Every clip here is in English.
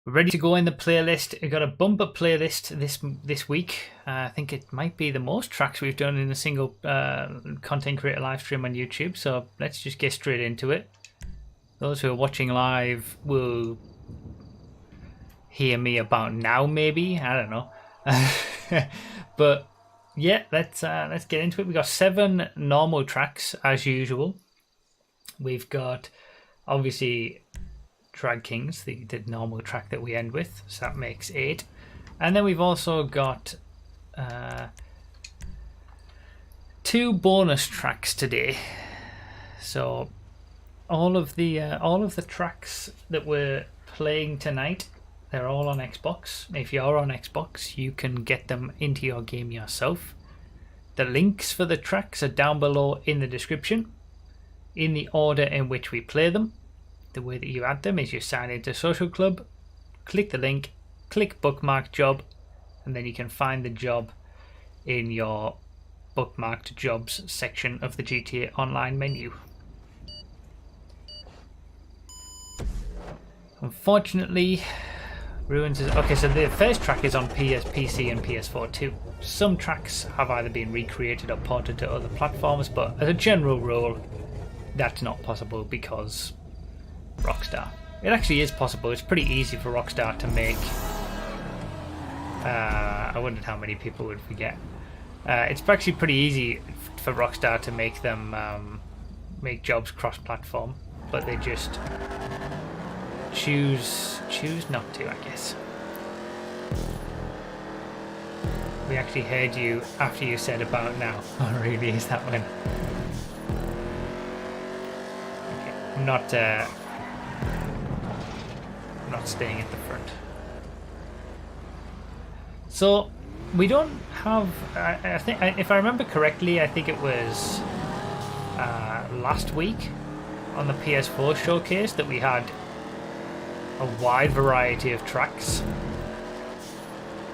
We're ready to go in the playlist. We've got a bumper playlist this week. I think it might be the most tracks we've done in a single content creator live stream on YouTube. So let's just get straight into it. Those who are watching live will hear me about now, maybe. I don't know. But yeah, let's get into it. We've got 7 normal tracks as usual. We've got obviously Drag Kings, the normal track that we end with, so that makes 8. And then we've also got 2 bonus tracks today. So all of the tracks that we're playing tonight, they're all on Xbox. If you're on Xbox, you can get them into your game yourself. The links for the tracks are down below in the description, in the order in which we play them. The way that you add them is you sign into Social Club, click the link, click bookmark job, and then you can find the job in your bookmarked jobs section of the GTA Online menu. Unfortunately, Ruins is... Okay, so the first track is on PC and PS4 too. Some tracks have either been recreated or ported to other platforms, but as a general rule, that's not possible because Rockstar. It actually is possible. It's pretty easy for Rockstar to make. I wondered how many people would forget. It's actually pretty easy for Rockstar to make them make jobs cross-platform, but they just choose not to, I guess. We actually heard you after you said about now. Oh, really? Is that one? Okay. I'm not staying at the front. So we don't have. I think, if I remember correctly, I think it was last week on the PS4 showcase that we had a wide variety of tracks.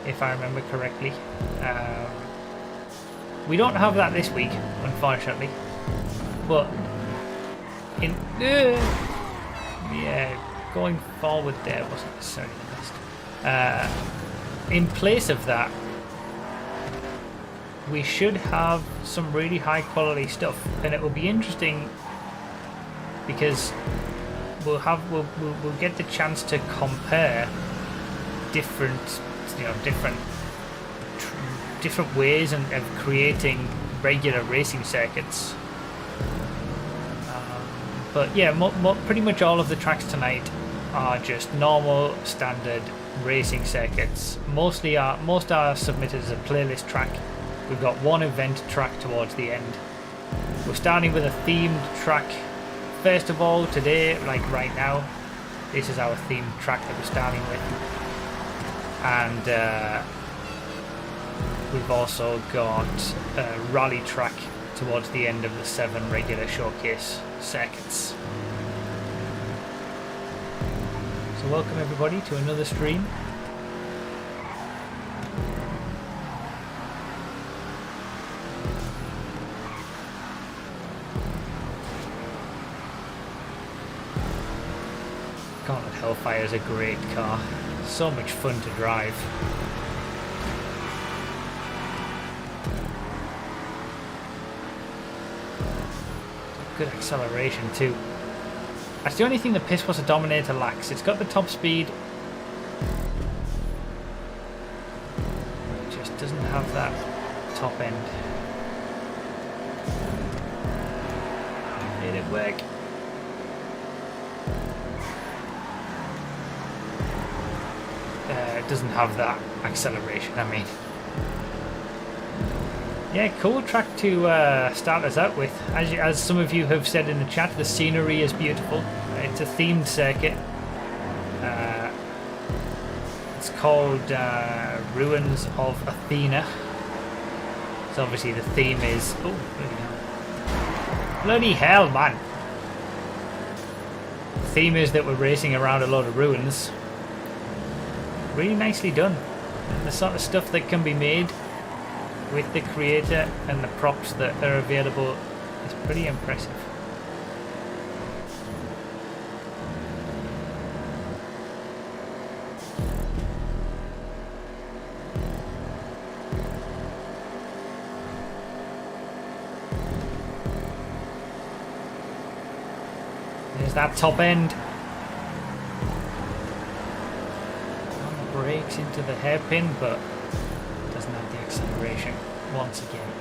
If I remember correctly, we don't have that this week, unfortunately. But in yeah. Going forward there wasn't necessarily the best. In place of that, we should have some really high quality stuff, and it will be interesting because we'll get the chance to compare different ways of creating regular racing circuits. But yeah, pretty much all of the tracks tonight are just normal, standard racing circuits. Most are submitted as a playlist track. We've got one event track towards the end. We're starting with a themed track. First of all, today, like right now, this is our themed track that we're starting with. And we've also got a rally track towards the end of the 7 regular showcase circuits. So welcome everybody to another stream. Gauntlet Hellfire is a great car. So much fun to drive. Good acceleration too. That's the only thing the Piss Was a Dominator lacks. It's got the top speed. It just doesn't have that top end. Made it work. It doesn't have that acceleration, I mean. Yeah, cool track to start us out with. As some of you have said in the chat, the scenery is beautiful. It's a themed circuit. It's called Ruins of Athena. So obviously the theme is... Oh, bloody hell, man. The theme is that we're racing around a load of ruins. Really nicely done. And the sort of stuff that can be made with the creator and the props that are available is pretty impressive. that top end. Brakes into the hairpin, but doesn't have the acceleration once again.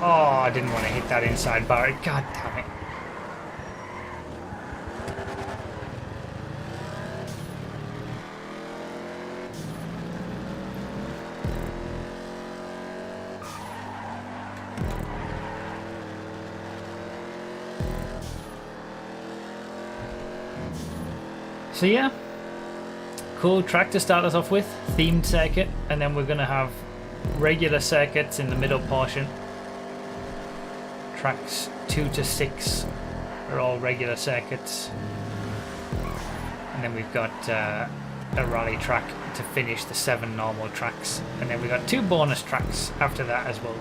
Oh, I didn't want to hit that inside bar. God damn it. So yeah, cool track to start us off with, themed circuit, and then we're going to have regular circuits in the middle portion. Tracks 2 to 6 are all regular circuits, and then we've got a rally track to finish the 7 normal tracks, and then we've got 2 bonus tracks after that as well.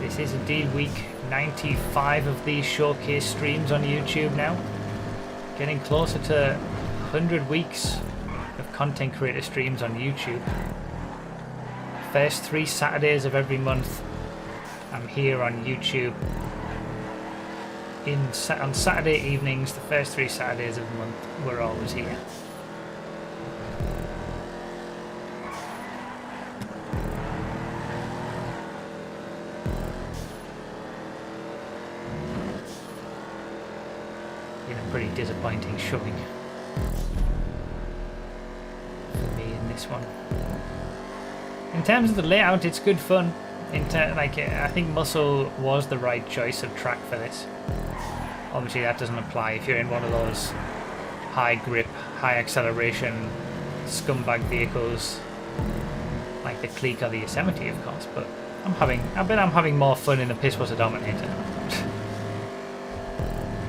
This is indeed week 95 of these showcase streams on YouTube now. Getting closer to 100 weeks of content creator streams on YouTube. First 3 Saturdays of every month I'm here on YouTube. On Saturday evenings, the first 3 Saturdays of the month, we're always here. Pretty disappointing showing for me in this one. In terms of the layout, it's good fun. I think Muscle was the right choice of track for this. Obviously that doesn't apply if you're in one of those high grip, high acceleration scumbag vehicles like the Clique or the Yosemite, of course, but I bet I'm having more fun in the Pisswater Dominator.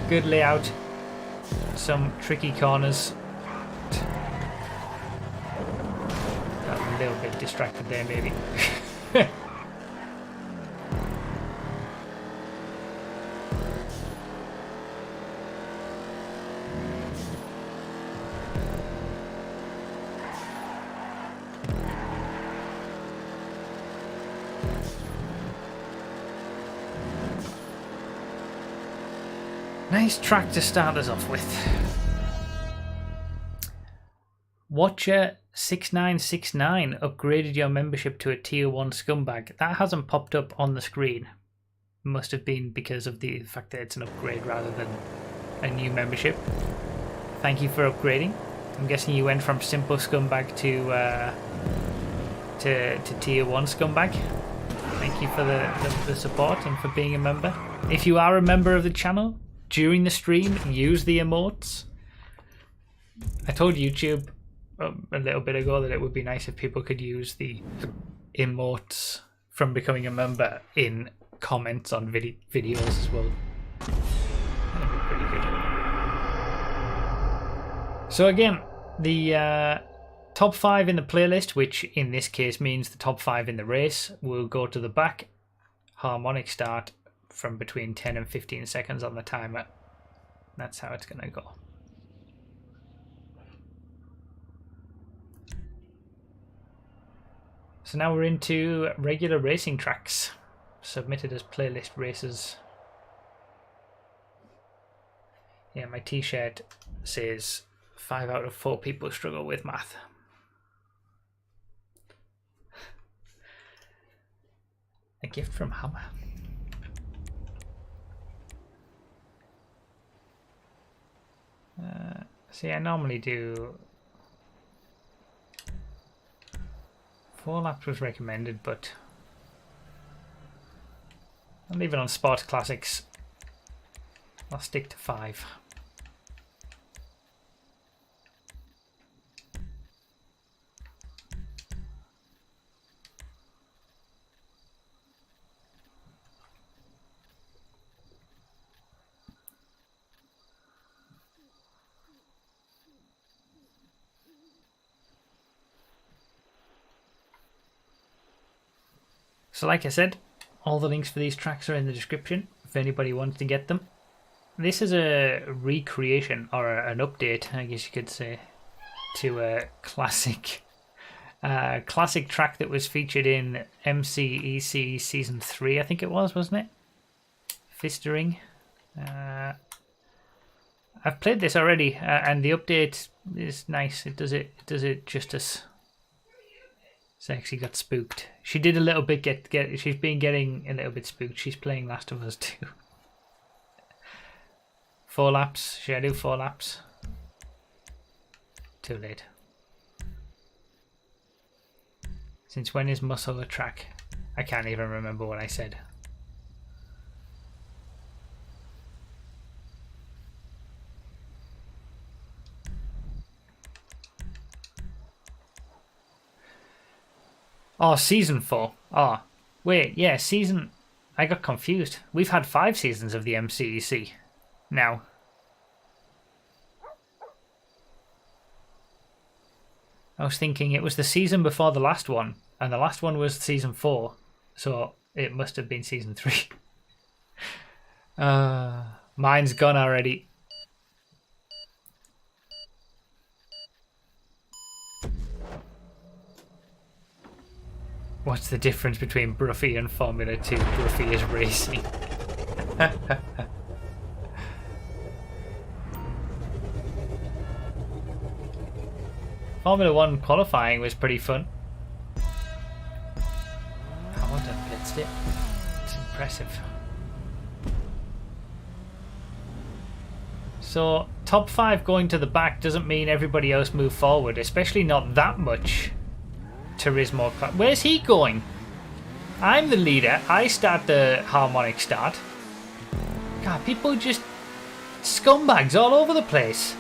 Good layout. Some tricky corners. Got a little bit distracted there, maybe. Nice track to start us off with. Watcher6969 upgraded your membership to a tier 1 scumbag. That hasn't popped up on the screen. Must have been because of the fact that it's an upgrade rather than a new membership. Thank you for upgrading. I'm guessing you went from simple scumbag to tier 1 scumbag. Thank you for the support and for being a member. If you are a member of the channel, during the stream, use the emotes. I told YouTube a little bit ago that it would be nice if people could use the emotes from becoming a member in comments on videos as well. That'd be pretty good. So again, the top 5 in the playlist, which in this case means the top 5 in the race, will go to the back. Harmonic start from between 10 and 15 seconds on the timer. That's how it's going to go. So now we're into regular racing tracks, submitted as playlist races. Yeah, my t-shirt says 5 out of 4 people struggle with math. A gift from Hammer. See, I normally do 4 laps was recommended, but I'll leave it on Sports Classics. I'll stick to 5. So like I said, all the links for these tracks are in the description. if anybody wants to get them. This is a recreation, or an update, I guess you could say, to a classic track that was featured in MCEC Season 3, I think it was, wasn't it? Fistering. I've played this already, and the update is nice. It does it justice. Sexy got spooked. She did a little bit she's been getting a little bit spooked. She's playing Last of Us 2. 4 laps. Should I do 4 laps? Too late. Since when is muscle a track? I can't even remember what I said. Oh, season 4. Oh, wait, yeah, season... I got confused. We've had 5 seasons of the MCEC now. I was thinking it was the season before the last one, and the last one was season 4, so it must have been season 3. Mine's gone already. What's the difference between Bruffy and Formula 2? Bruffy is racing. Formula 1 qualifying was pretty fun. Hamilton blitzed it. It's impressive. So, top 5 going to the back doesn't mean everybody else move forward, especially not that much. Turismo. Where's he going? I'm the leader. I start the harmonic start. God, people just scumbags all over the place.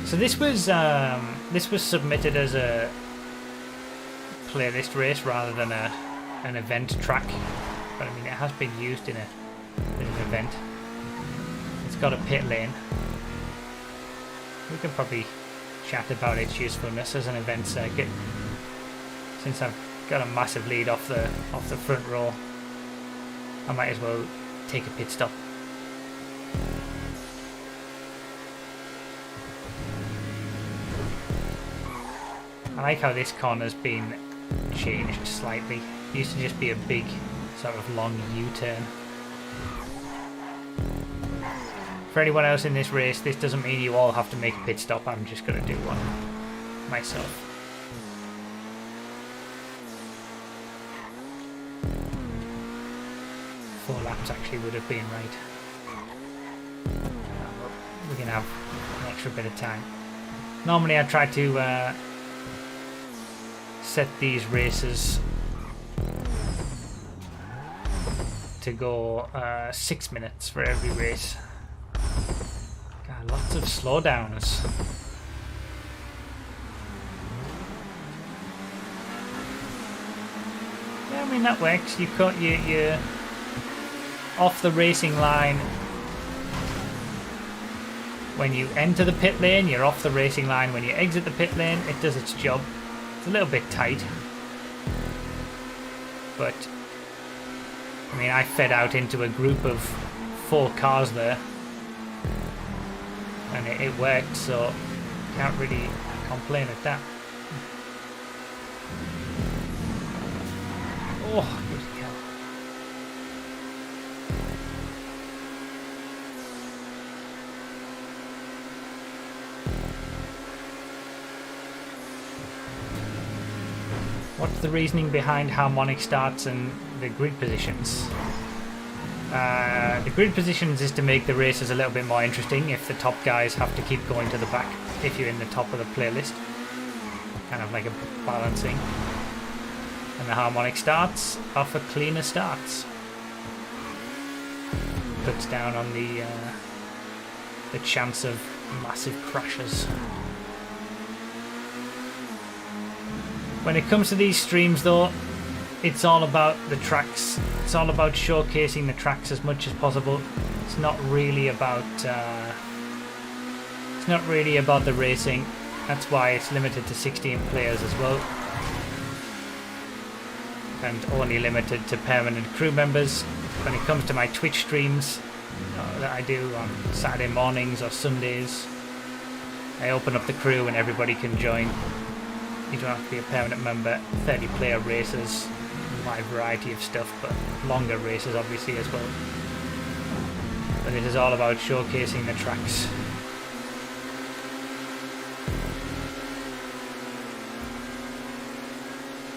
So this was submitted as a playlist race rather than an event track. But I mean, it has been used in an event. It's got a pit lane. We can probably chat about its usefulness as an event circuit. Since I've got a massive lead off the front row, I might as well take a pit stop. I like how this corner's been changed slightly. It used to just be a big sort of long U-turn. For anyone else in this race, this doesn't mean you all have to make a pit stop. I'm just going to do one myself. Four laps actually would have been right. We can have an extra bit of time. Normally I try to set these races to go 6 minutes for every race. God, lots of slowdowns. Yeah, I mean that works. You're off the racing line when you enter the pit lane. You're off the racing line when you exit the pit lane. It does its job. It's a little bit tight, but I mean, I fed out into a group of 4 cars there, and it worked, so can't really complain at that. Oh, good hell. What's the reasoning behind harmonic starts and the grid positions? The grid positions is to make the races a little bit more interesting if the top guys have to keep going to the back if you're in the top of the playlist. Kind of like a balancing. And the harmonic starts are for cleaner starts. Cuts down on the chance of massive crashes. When it comes to these streams though, it's all about the tracks. It's all about showcasing the tracks as much as possible. It's not really about It's not really about the racing. That's why it's limited to 16 players as well. And only limited to permanent crew members. When it comes to my Twitch streams that I do on Saturday mornings or Sundays, I open up the crew and everybody can join. You don't have to be a permanent member. 30 player races, a wide variety of stuff, but longer races obviously as well. But this is all about showcasing the tracks.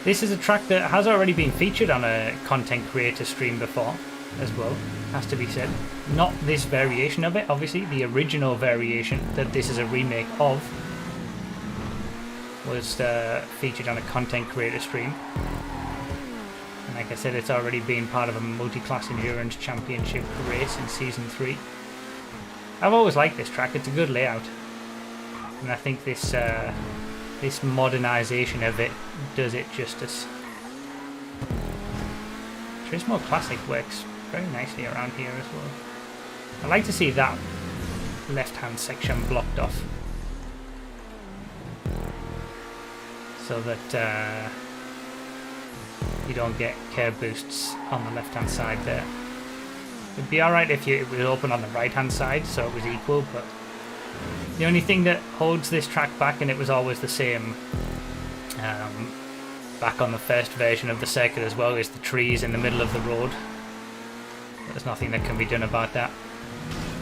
This is a track that has already been featured on a content creator stream before as well, has to be said. Not this variation of it, obviously. The original variation that this is a remake of was featured on a content creator stream. And like I said, it's already been part of a multi-class endurance championship race in season 3. I've always liked this track. It's a good layout, and I think this this modernisation of it does it justice. Turismo Classic works very nicely around here as well. I like to see that left-hand section blocked off, so that you don't get curb boosts on the left-hand side there. It'd be alright if it was open on the right-hand side, so it was equal, but the only thing that holds this track back, and it was always the same back on the first version of the circuit as well, is the trees in the middle of the road. There's nothing that can be done about that.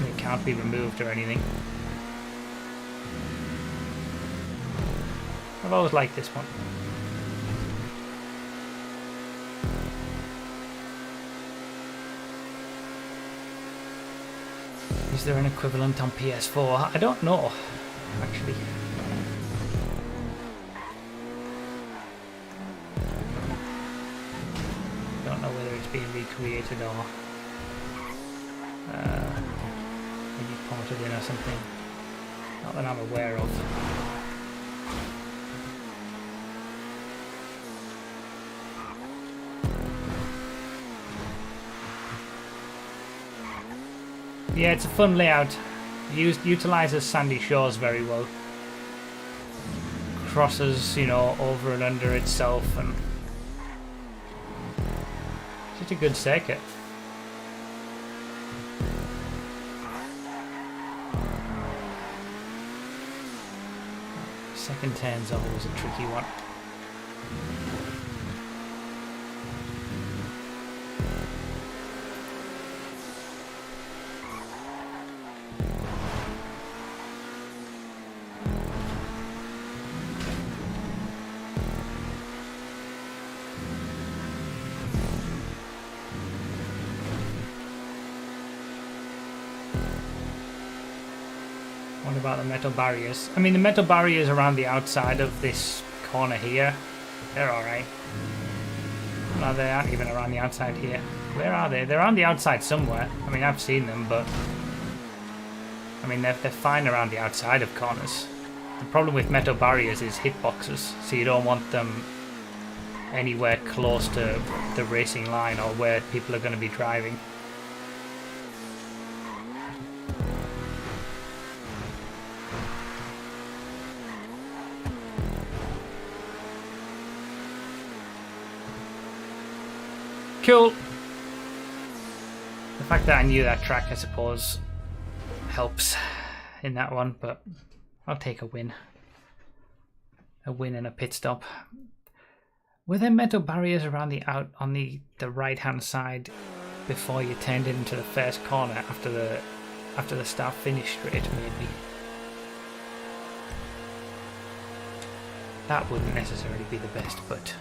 It can't be removed or anything. I've always liked this one. Is there an equivalent on PS4? I don't know, actually. Don't know whether it's being recreated or maybe ported in or something. Not that I'm aware of. Yeah, it's a fun layout. Utilises sandy shores very well. Crosses, you know, over and under itself, and it's just a good circuit. Second turn's always a tricky one. What about the metal barriers? I mean, the metal barriers around the outside of this corner here, they're alright. No, they aren't even around the outside here. Where are they? They're on the outside somewhere. I mean, I've seen them, but I mean, they're fine around the outside of corners. The problem with metal barriers is hitboxes, so you don't want them anywhere close to the racing line or where people are going to be driving. Cool. The fact that I knew that track, I suppose, helps in that one, but I'll take a win. A win and a pit stop. Were there metal barriers around on the right hand side before you turned into the first corner after the start finish straight, maybe? That wouldn't necessarily be the best, but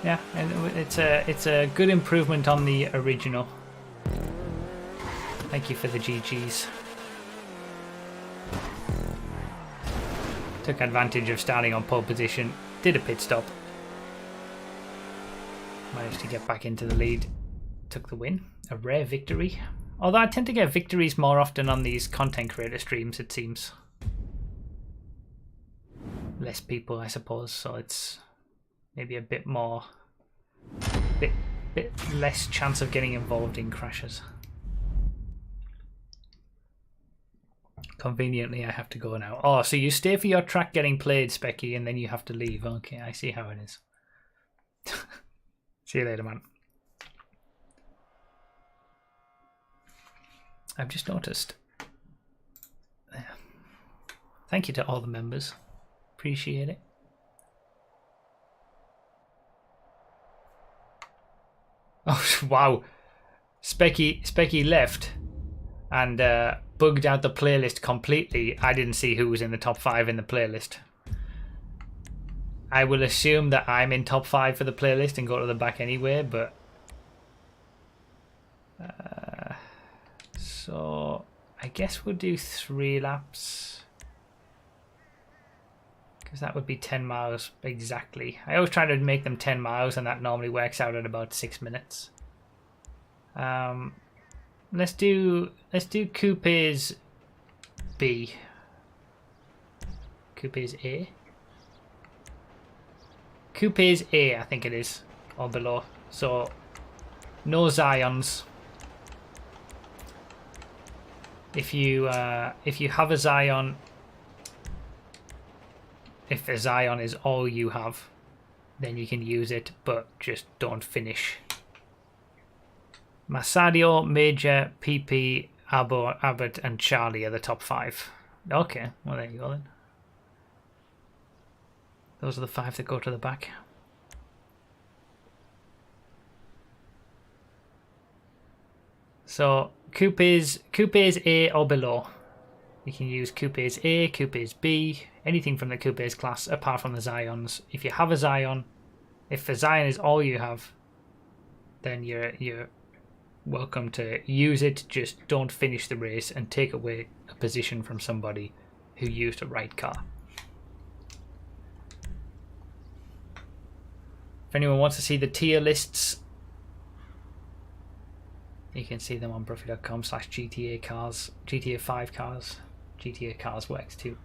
yeah, it's a good improvement on the original. Thank you for the GGs. Took advantage of starting on pole position, did a pit stop, managed to get back into the lead, took the win. A rare victory. Although I tend to get victories more often on these content creator streams, it seems. Less people, I suppose, so it's maybe a bit more, bit less chance of getting involved in crashes. Conveniently, I have to go now. Oh, so you stay for your track getting played, Specky, and then you have to leave. Okay, I see how it is. See you later, man. I've just noticed. Thank you to all the members. Appreciate it. Oh, wow. Specky left and bugged out the playlist completely. I didn't see who was in the top 5 in the playlist. I will assume that I'm in top 5 for the playlist and go to the back anyway, but... so, I guess we'll do 3 laps. Because that would be 10 miles exactly. I always try to make them 10 miles and that normally works out at about 6 minutes. Let's do Coupe's B. Coupe's A? Coupe's A, I think it is, or below. So, no Zions. If you have a Zion, if a Zion is all you have, then you can use it, but just don't finish. Masadio, Major, PP, Abbott, and Charlie are the top 5. Okay, well there you go then. Those are the 5 that go to the back. So Coupe's A or below. You can use Coupe's A, Coupe's B, anything from the Coupe's class apart from the Zions. If you have a Zion, if the Zion is all you have, then you're welcome to use it. Just don't finish the race and take away a position from somebody who used a right car. If anyone wants to see the tier lists, you can see them on Broughy.com/GTA cars, GTA 5 cars. GTA cars works too.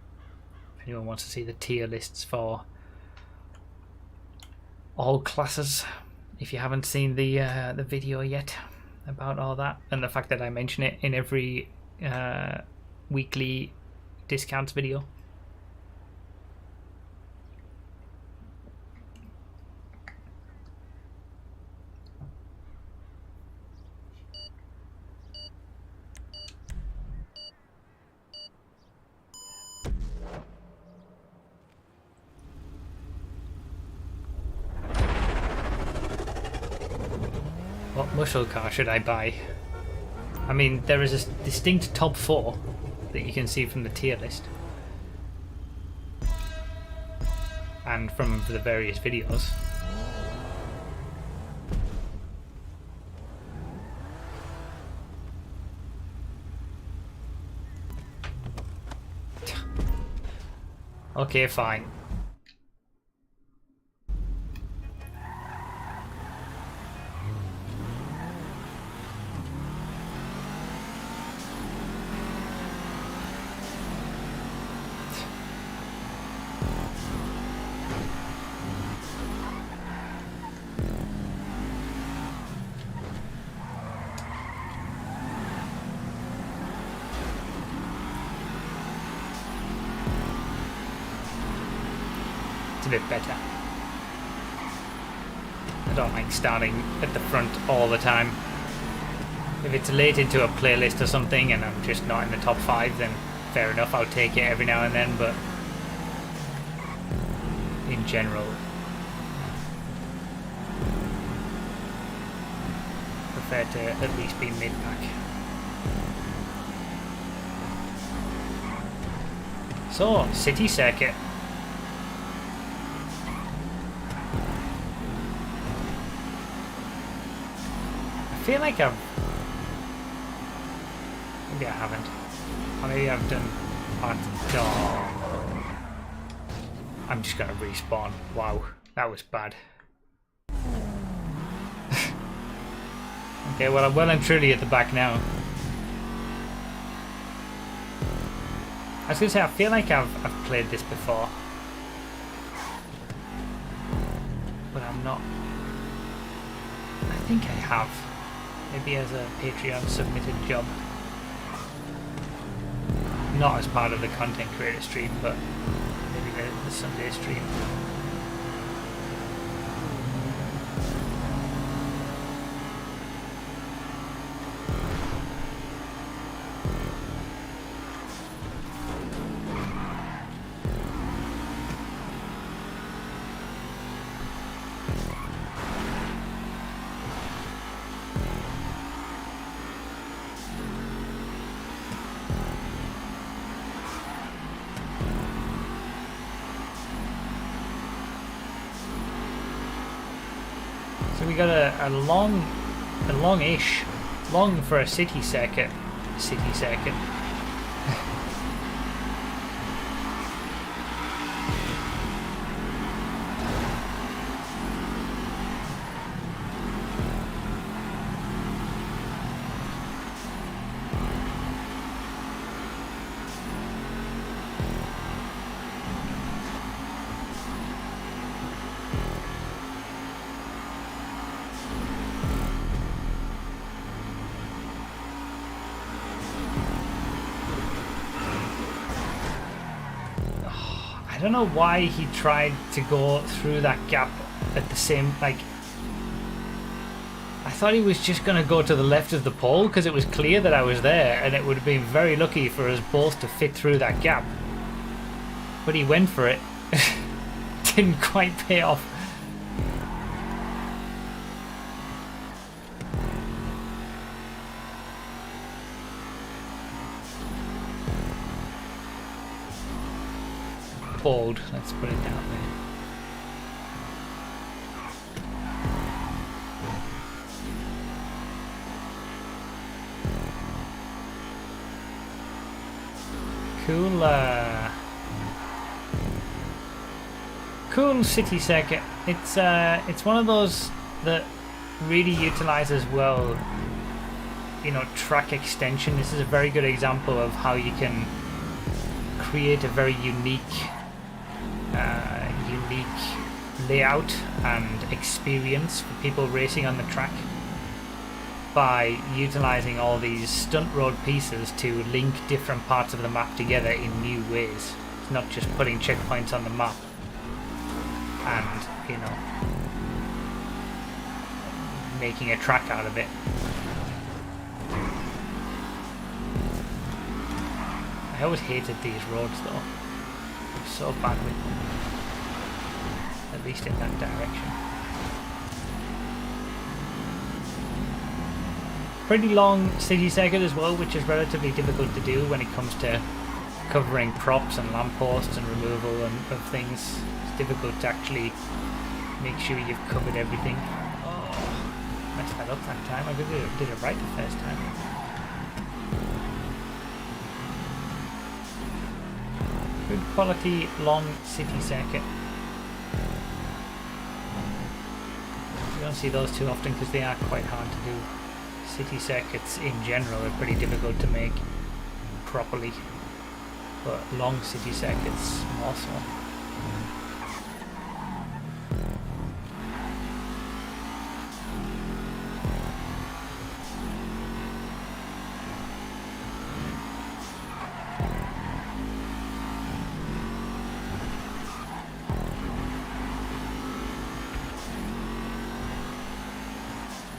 If anyone wants to see the tier lists for all classes, if you haven't seen the video yet about all that, and the fact that I mention it in every weekly discounts video. What muscle car should I buy? I mean, there is a distinct top 4 that you can see from the tier list. And from the various videos. Okay, fine. A bit better. I don't like starting at the front all the time. If it's late into a playlist or something and I'm just not in the top 5, then fair enough, I'll take it every now and then, but in general, prefer to at least be mid-pack. So, city circuit. I feel like maybe I haven't. Or maybe I've done I'm just gonna respawn. Wow, that was bad. Okay, well I'm well and truly at the back now. I was gonna say, I feel like I've played this before. But I'm not. I think I have. Maybe as a Patreon submitted job. not as part of the content creator stream, but maybe the Sunday stream. So we got a longish, long for a city circuit. I don't know why he tried to go through that gap at the same, like, I thought he was just going to go to the left of the pole because it was clear that I was there, and it would have been very lucky for us both to fit through that gap. But he went for it. Didn't quite pay off. Bold, let's put it down there. Cool city circuit. It's one of those that really utilizes well, you know, track extension. This is a very good example of how you can create a very unique layout and experience for people racing on the track by utilizing all these stunt road pieces to link different parts of the map together in new ways. It's not just putting checkpoints on the map and, you know, making a track out of it. I always hated these roads though. I'm so bad with them. At least in that direction. Pretty long city circuit as well, which is relatively difficult to do when it comes to covering props and lampposts and removal of things. It's difficult to actually make sure you've covered everything. Oh, messed that up that time. I did it right the first time. Good quality long city circuit. You don't see those too often because they are quite hard to do. City circuits in general are pretty difficult to make properly, but long city circuits more so.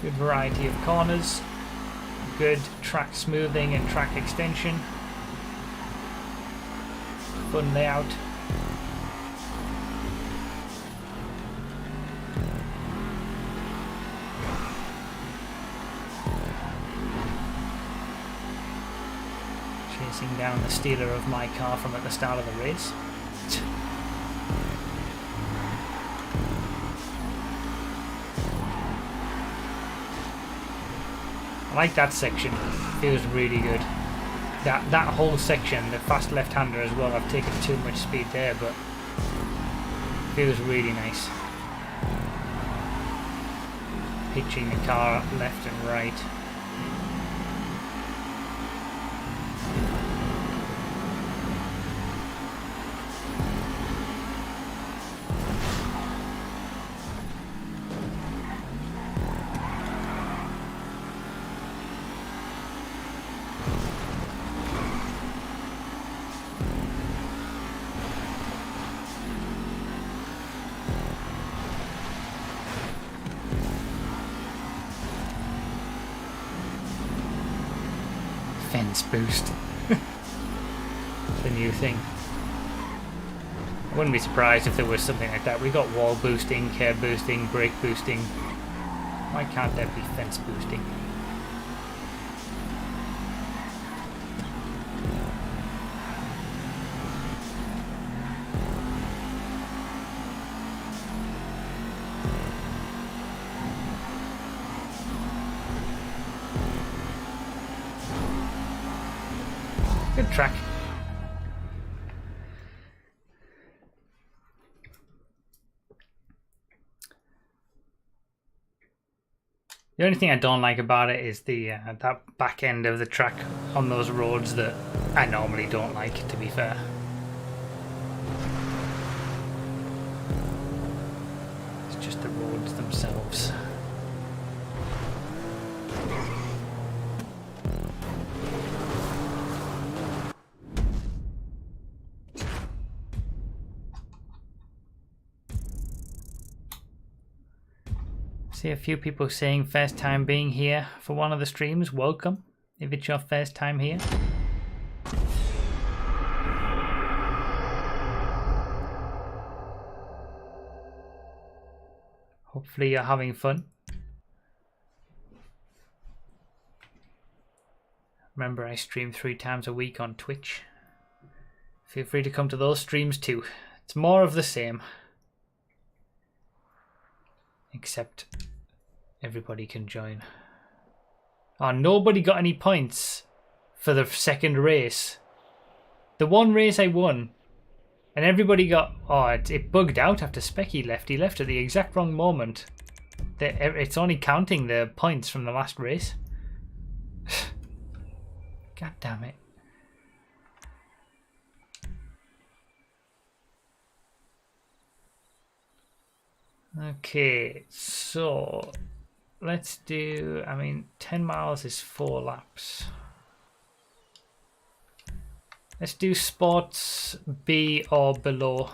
Good variety of corners, good track smoothing and track extension, fun layout. Chasing down the stealer of my car from at the start of the race. I like that section, feels really good. That whole section, the fast left-hander as well, I've taken too much speed there, but feels really nice. Pitching the car left and right. fence boost. The new thing. I wouldn't be surprised if there was something like that. We got wall boosting, curb boosting, brake boosting. Why can't there be fence boosting? Good track. The only thing I don't like about it is the that back end of the track on those roads that I normally don't like, to be fair. It's just the roads themselves. See a few people saying first time being here for one of the streams. Welcome if it's your first time here. Hopefully you're having fun. Remember, I stream 3 times a week on Twitch. Feel free to come to those streams too. It's more of the same. Except everybody can join. Oh, nobody got any points for the second race. The one race I won, and everybody got... Oh, it bugged out after Specky left. He left at the exact wrong moment. It's only counting the points from the last race. God damn it. Okay, so let's do, 10 miles is 4 laps. Let's do sports B or below.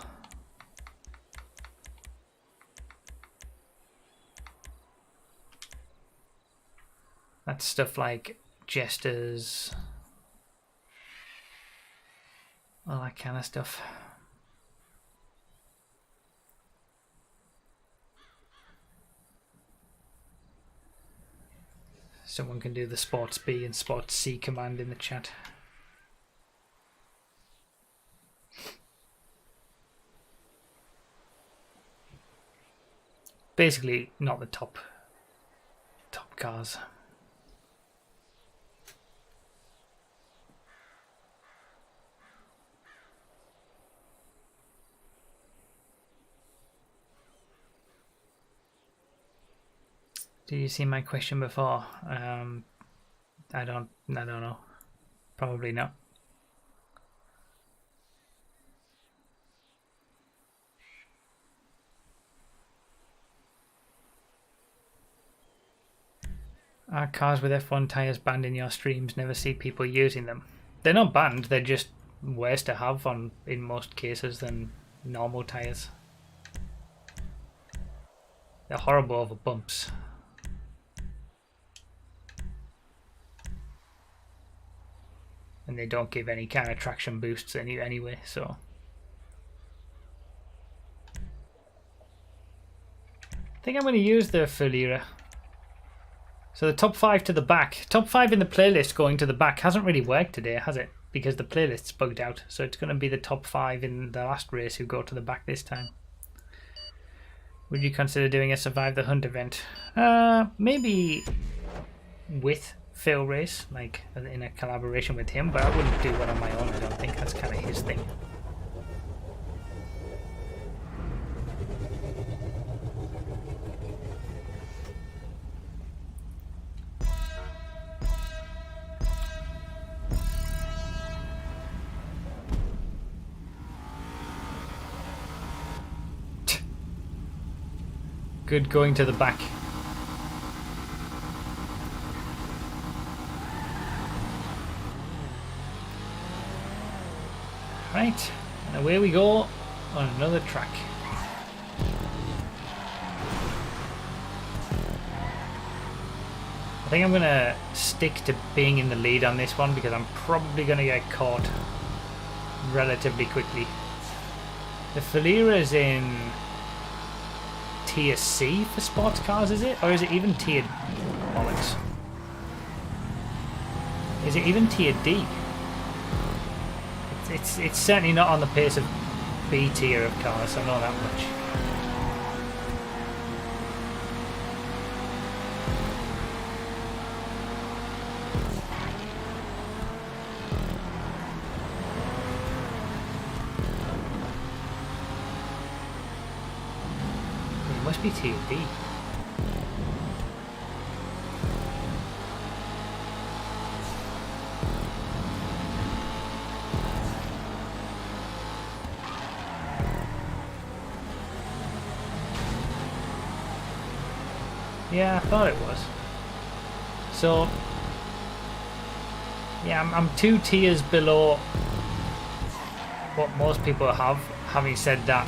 That's stuff like jesters, all that kind of stuff. Someone can do the sports B and sports C command in the chat. Basically, not the top cars. Did you see my question before? I don't know. Probably not. Are cars with F1 tyres banned in your streams? Never see people using them. They're not banned, they're just worse to have in most cases than normal tyres. They're horrible over bumps. And they don't give any kind of traction boosts anyway, so... I think I'm going to use the full era. So the top 5 to the back. Top 5 in the playlist going to the back hasn't really worked today, has it? Because the playlist's bugged out. So it's going to be the top 5 in the last race who go to the back this time. Would you consider doing a Survive the Hunt event? Maybe with Phil Race, like in a collaboration with him, but I wouldn't do one on my own. I don't think that's kind of his thing. Good going to the back. Right, and away we go on another track. think I'm going to stick to being in the lead on this one because I'm probably going to get caught relatively quickly. The Falira's in Tier C for sports cars, is it? Or is it even Tier... bollocks. Is it even Tier D? It's certainly not on the pace of B tier of cars, I know that much. It must be Tier D. Yeah, I thought it was. So, yeah, I'm 2 tiers below what most people have. Having said that,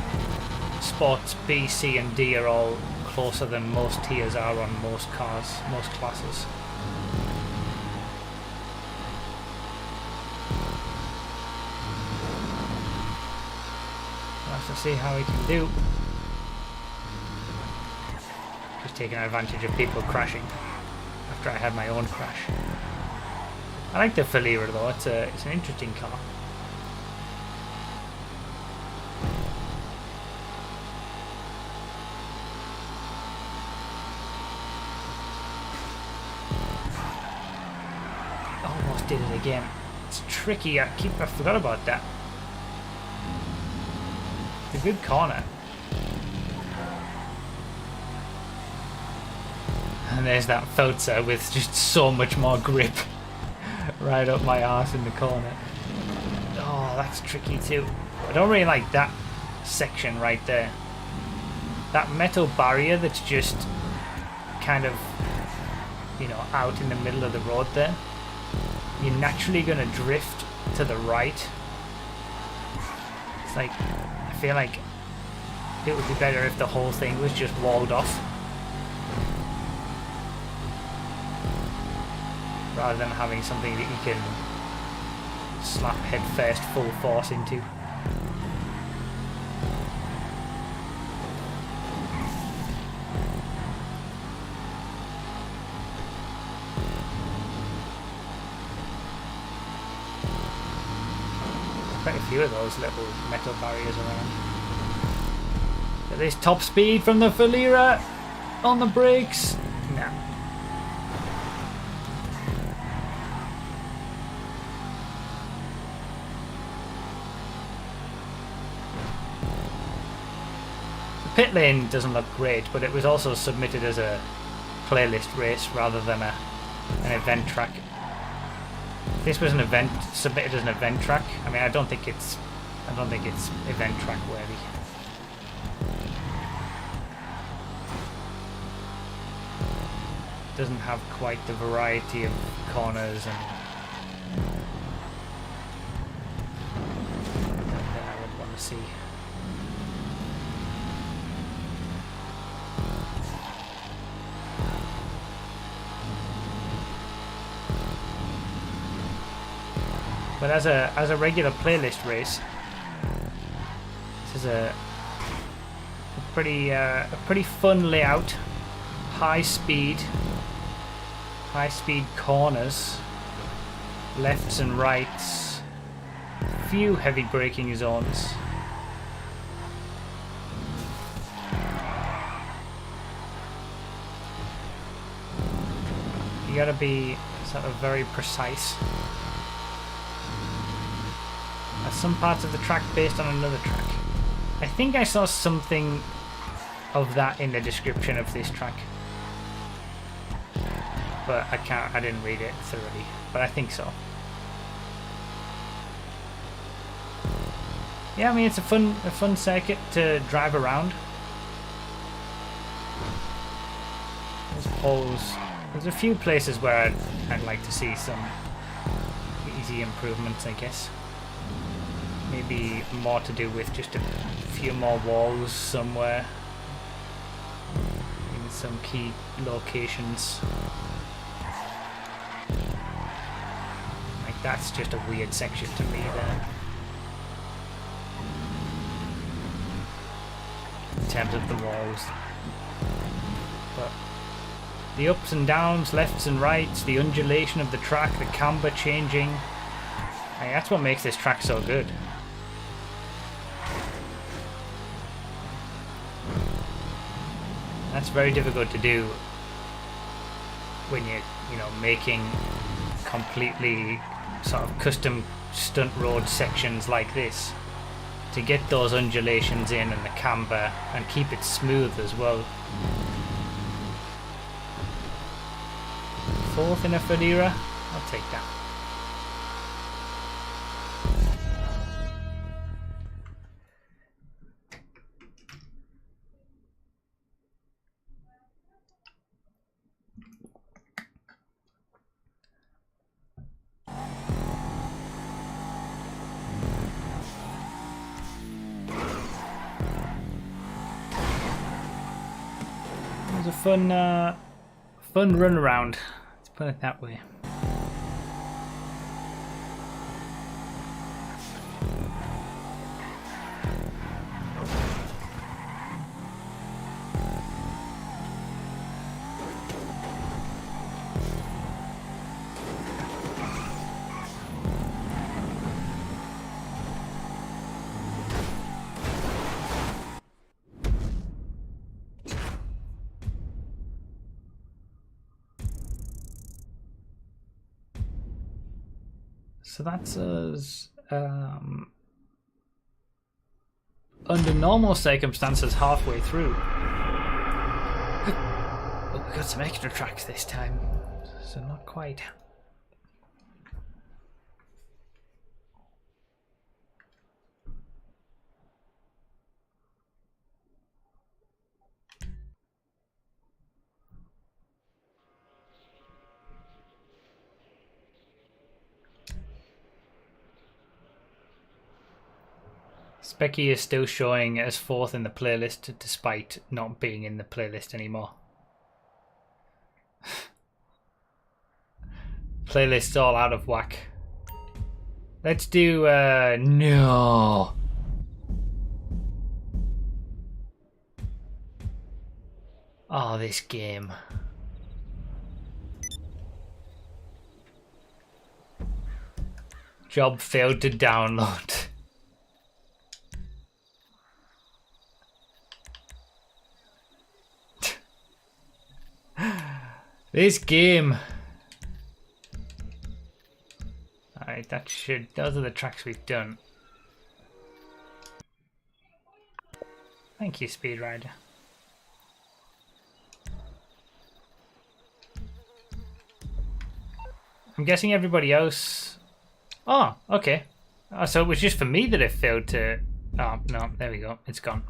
sports B, C and D are all closer than most tiers are on most cars, most classes. We'll have to see how he can do. Just taking advantage of people crashing after I had my own crash. I like the Falira though, it's an interesting car. Almost did it again. It's tricky, I forgot about that. It's a good corner. And there's that Feltzer with just so much more grip right up my arse in the corner. Oh, that's tricky too. I don't really like that section right there. That metal barrier that's just kind of, you know, out in the middle of the road there. You're naturally going to drift to the right. It's like, I feel like it would be better if the whole thing was just walled off, rather than having something that you can slap head first full force into. Quite a few of those little metal barriers around. Get this top speed from the Falira on the brakes. Nah. Pit lane doesn't look great, but it was also submitted as a playlist race rather than an event track. If this was an event submitted as an event track, I mean, I don't think it's event track worthy. It doesn't have quite the variety of corners and that I would want to see. But as a regular playlist race, this is a pretty fun layout. High speed corners, lefts and rights, few heavy braking zones. You gotta be sort of very precise. Some parts of the track based on another track. I think I saw something of that in the description of this track, but I didn't read it thoroughly, but I think so. Yeah, I mean, it's a fun circuit to drive around. I suppose there's a few places where I'd like to see some easy improvements, I guess. Maybe more to do with just a few more walls somewhere in some key locations. that's just a weird section to me there. In terms of the walls. But the ups and downs, lefts and rights, the undulation of the track, the camber changing. I mean, that's what makes this track so good. That's very difficult to do when you're, you know, making completely sort of custom stunt road sections like this. To get those undulations in and the camber and keep it smooth as well. Fourth in a Federa, I'll take that. It was a fun run around. Let's put it that way. So that's us, under normal circumstances, halfway through. But we got some extra tracks this time, so not quite. Specky is still showing as fourth in the playlist despite not being in the playlist anymore. Playlist's all out of whack. Let's do, no. Oh, this game. Job failed to download. This game. Alright, those are the tracks we've done. Thank you, Speed Rider. I'm guessing everybody else... Oh, okay. Oh, so it was just for me that it failed to... Oh, no, there we go. It's gone.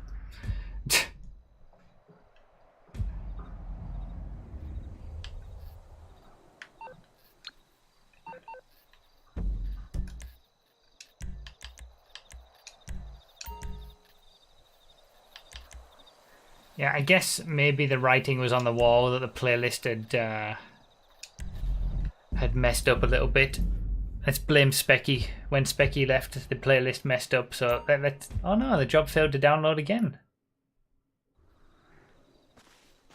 Yeah, I guess maybe the writing was on the wall that the playlist had messed up a little bit. Let's blame Specky. When Specky left, the playlist messed up. So let's. Oh no, the job failed to download again.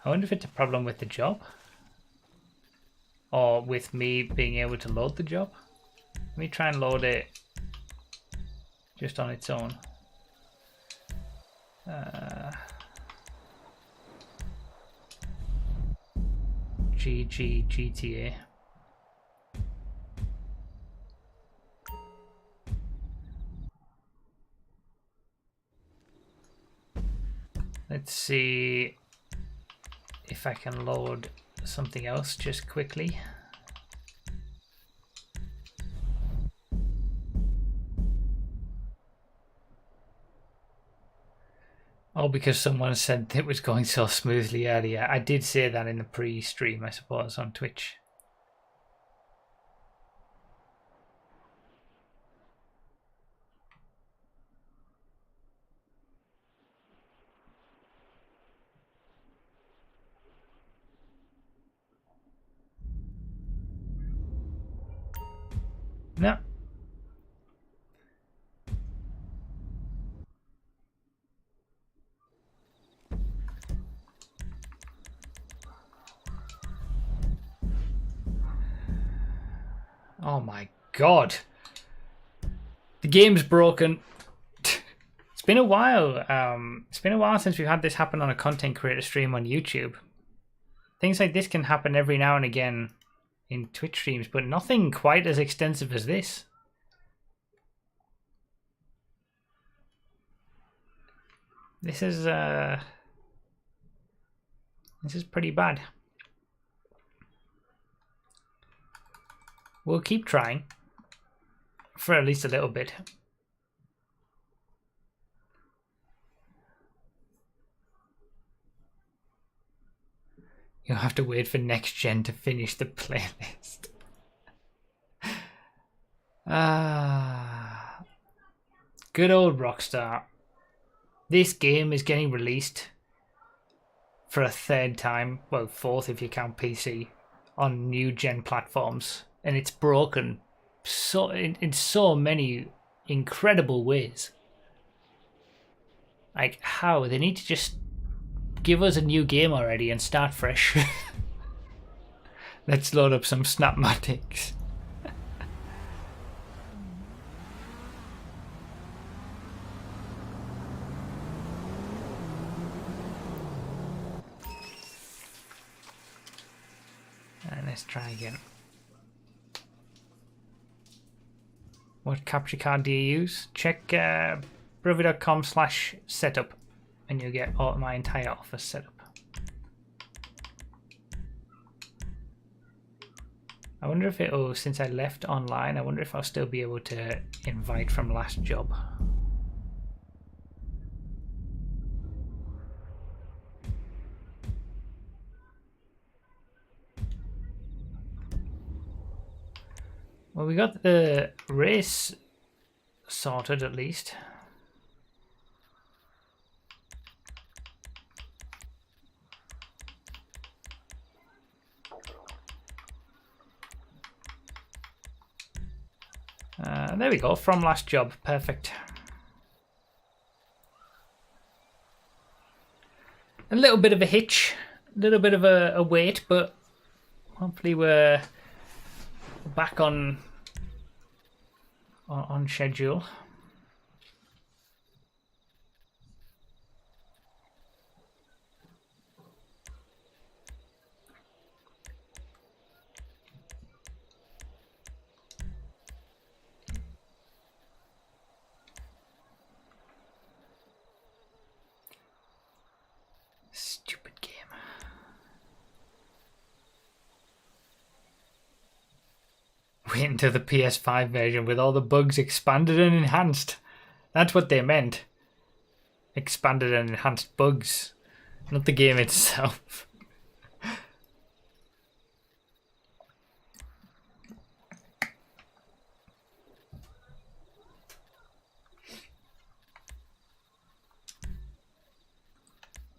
I wonder if it's a problem with the job, or with me being able to load the job. Let me try and load it just on its own. GTA. Let's see if I can load something else just quickly. Oh, because someone said it was going so smoothly earlier. I did say that in the pre-stream, I suppose, on Twitch. No. Oh my god. The game's broken. It's been a while. It's been a while since we've had this happen on a content creator stream on YouTube. Things like this can happen every now and again in Twitch streams, but nothing quite as extensive as this. This is pretty bad. We'll keep trying for at least a little bit. You'll have to wait for next gen to finish the playlist. Good old Rockstar. This game is getting released for a third time, well, fourth if you count PC, on new gen platforms, and it's broken so in so many incredible ways. Like, how? They need to just give us a new game already and start fresh. Let's load up some Snapmatics. And let's try again. What capture card do you use? Check brother.com/setup and you'll get all my entire office set up. I wonder if it'll, since I left online, I wonder if I'll still be able to invite from last job. Well, we got the race sorted at least. There we go, from last job, perfect. A little bit of a hitch, a little bit of a wait, but hopefully we're back on schedule. Stupid game. Wait until the PS5 version with all the bugs expanded and enhanced. That's what they meant. Expanded and enhanced bugs, not the game itself.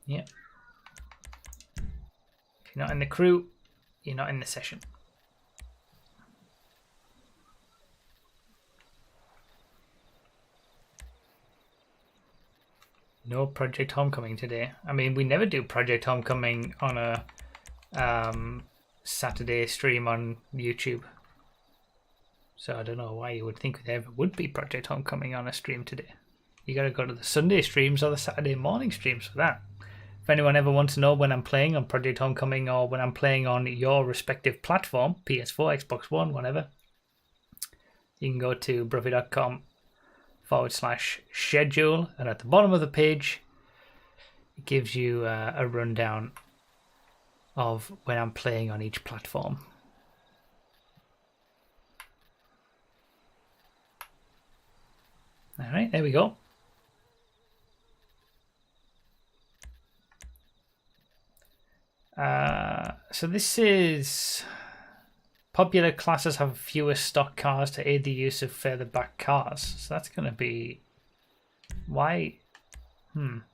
Yeah. If you're not in the crew, you're not in the session. No Project Homecoming today. I mean, we never do Project Homecoming on a Saturday stream on YouTube. So I don't know why you would think there ever would be Project Homecoming on a stream today. You gotta go to the Sunday streams or the Saturday morning streams for that. If anyone ever wants to know when I'm playing on Project Homecoming or when I'm playing on your respective platform, PS4, Xbox One, whatever, you can go to bruvy.com/schedule, and at the bottom of the page it gives you a rundown of when I'm playing on each platform. Alright, there we go. So this is popular classes have fewer stock cars to aid the use of further back cars. So that's going to be why. I'm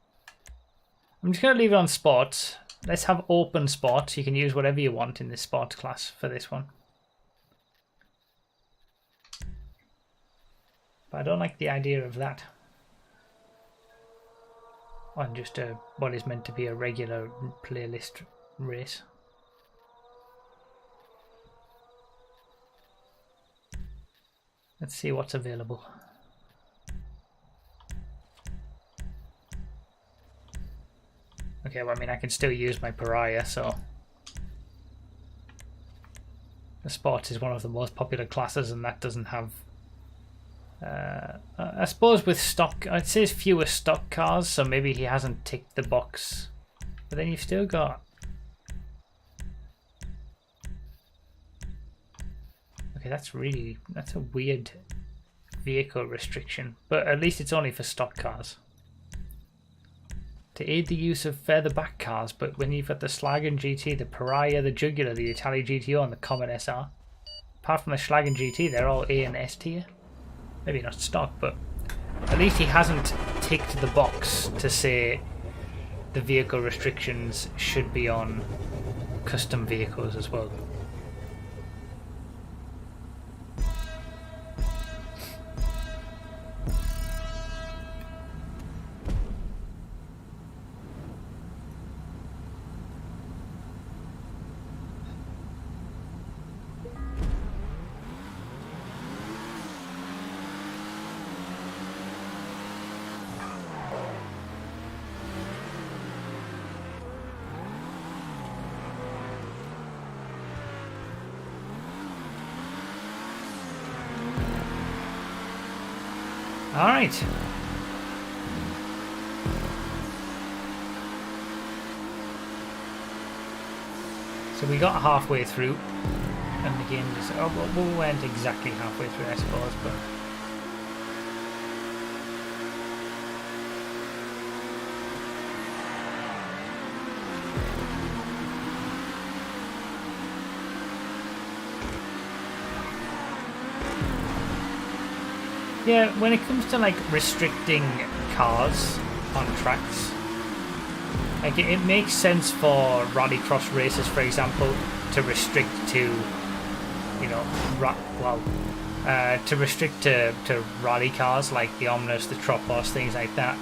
just going to leave it on sports. Let's have open sports. You can use whatever you want in this sports class for this one. But I don't like the idea of that on just what is meant to be a regular playlist race. Let's see what's available. Okay, well, I mean, I can still use my Pariah, so... The Sport is one of the most popular classes, and that doesn't have... I suppose with stock... It says fewer stock cars, so maybe he hasn't ticked the box. But then you've still got... Okay, that's a weird vehicle restriction. But at least it's only for stock cars. To aid the use of further back cars, but when you've got the Schlagen GT, the Pariah, the Jugular, the Itali GTO and the Common SR, apart from the Schlagen GT, they're all A and S tier. Maybe not stock, but at least he hasn't ticked the box to say the vehicle restrictions should be on custom vehicles as well. All right. So we got halfway through, and the game is... Oh, well, we weren't exactly halfway through, I suppose, but... Yeah, when it comes to like restricting cars on tracks, like it makes sense for rallycross races, for example, to restrict to, you know, to restrict to rally cars like the Omnus, the Tropos, things like that.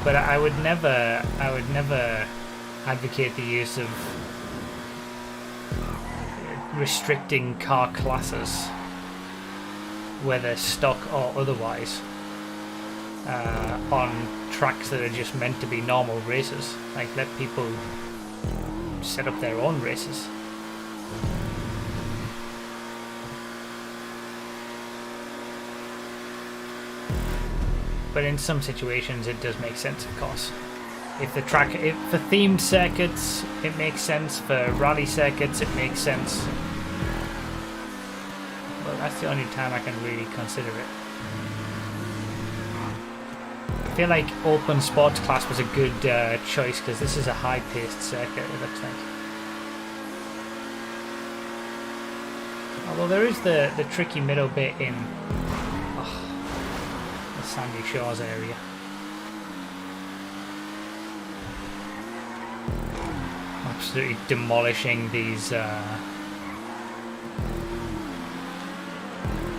But I would never advocate the use of restricting car classes, whether stock or otherwise, on tracks that are just meant to be normal races. Like, let people set up their own races. But in some situations it does make sense, of course. If for themed circuits it makes sense, for rally circuits it makes sense. That's the only time I can really consider it. I feel like open sports class was a good choice because this is a high-paced circuit, it looks like. Although there is the tricky middle bit in the Sandy Shores area. Absolutely demolishing these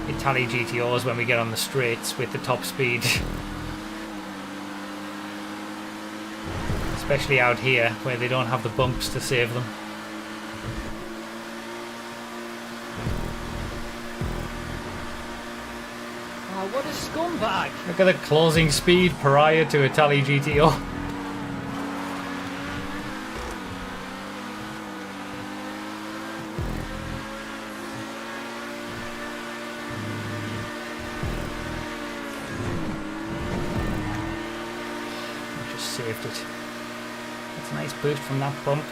Itali GTOs when we get on the straights with the top speed. Especially out here where they don't have the bumps to save them. Oh, what a scumbag! Look at the closing speed Pariah to Itali GTO. Saved it. That's a nice boost from that bump.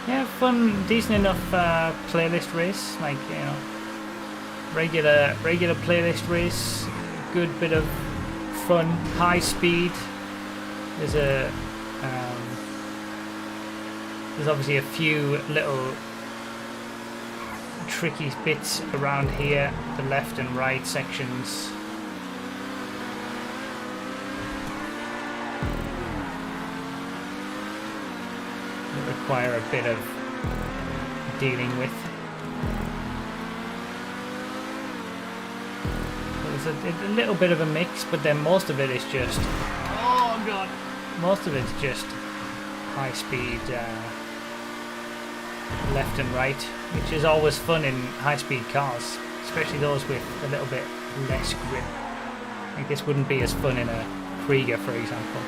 Yeah, fun, decent enough playlist race. Like, you know, regular playlist race. Good bit of fun, high speed. There's obviously a few little tricky bits around here, the left and right sections. require a bit of dealing with. There's a little bit of a mix, but then most of it is just... Oh god! Most of it's just high speed left and right, which is always fun in high speed cars, especially those with a little bit less grip. Like this wouldn't be as fun in a Krieger, for example.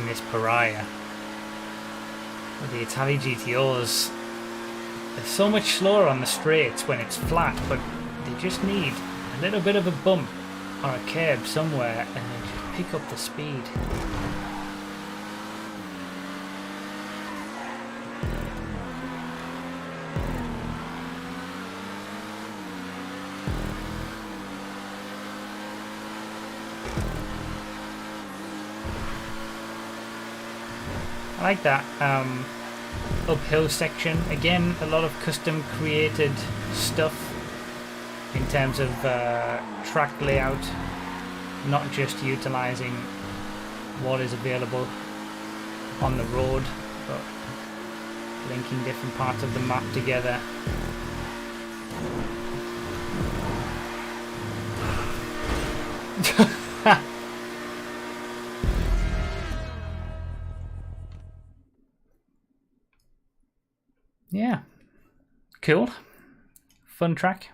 This pariah with the Itali GTOs, they're so much slower on the straights when it's flat, but they just need a little bit of a bump or a curb somewhere and they just pick up the speed. I like that uphill section. Again, a lot of custom created stuff in terms of track layout, not just utilizing what is available on the road, but linking different parts of the map together. Yeah, cool, fun track.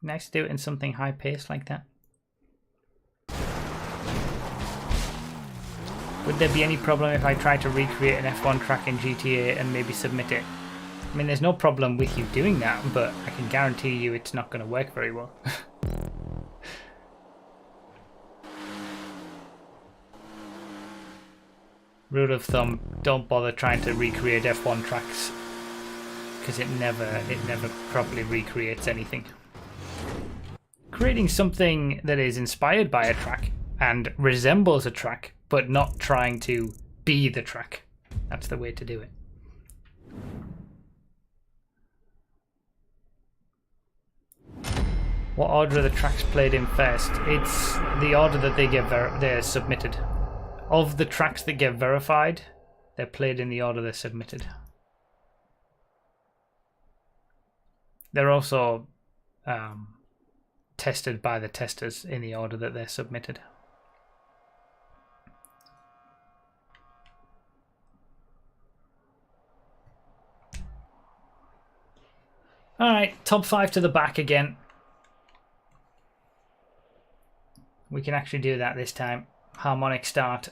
Nice to do it in something high paced like that. Would there be any problem if I tried to recreate an F1 track in GTA and maybe submit it? I mean, there's no problem with you doing that, but I can guarantee you it's not going to work very well. Rule of thumb, don't bother trying to recreate F1 tracks, because it never properly recreates anything. Creating something that is inspired by a track and resembles a track, but not trying to be the track. That's the way to do it. What order are the tracks played in first? It's the order that they're submitted. Of the tracks that get verified, they're played in the order they're submitted. They're also tested by the testers in the order that they're submitted. Alright, top 5 to the back again. We can actually do that this time. Harmonic start.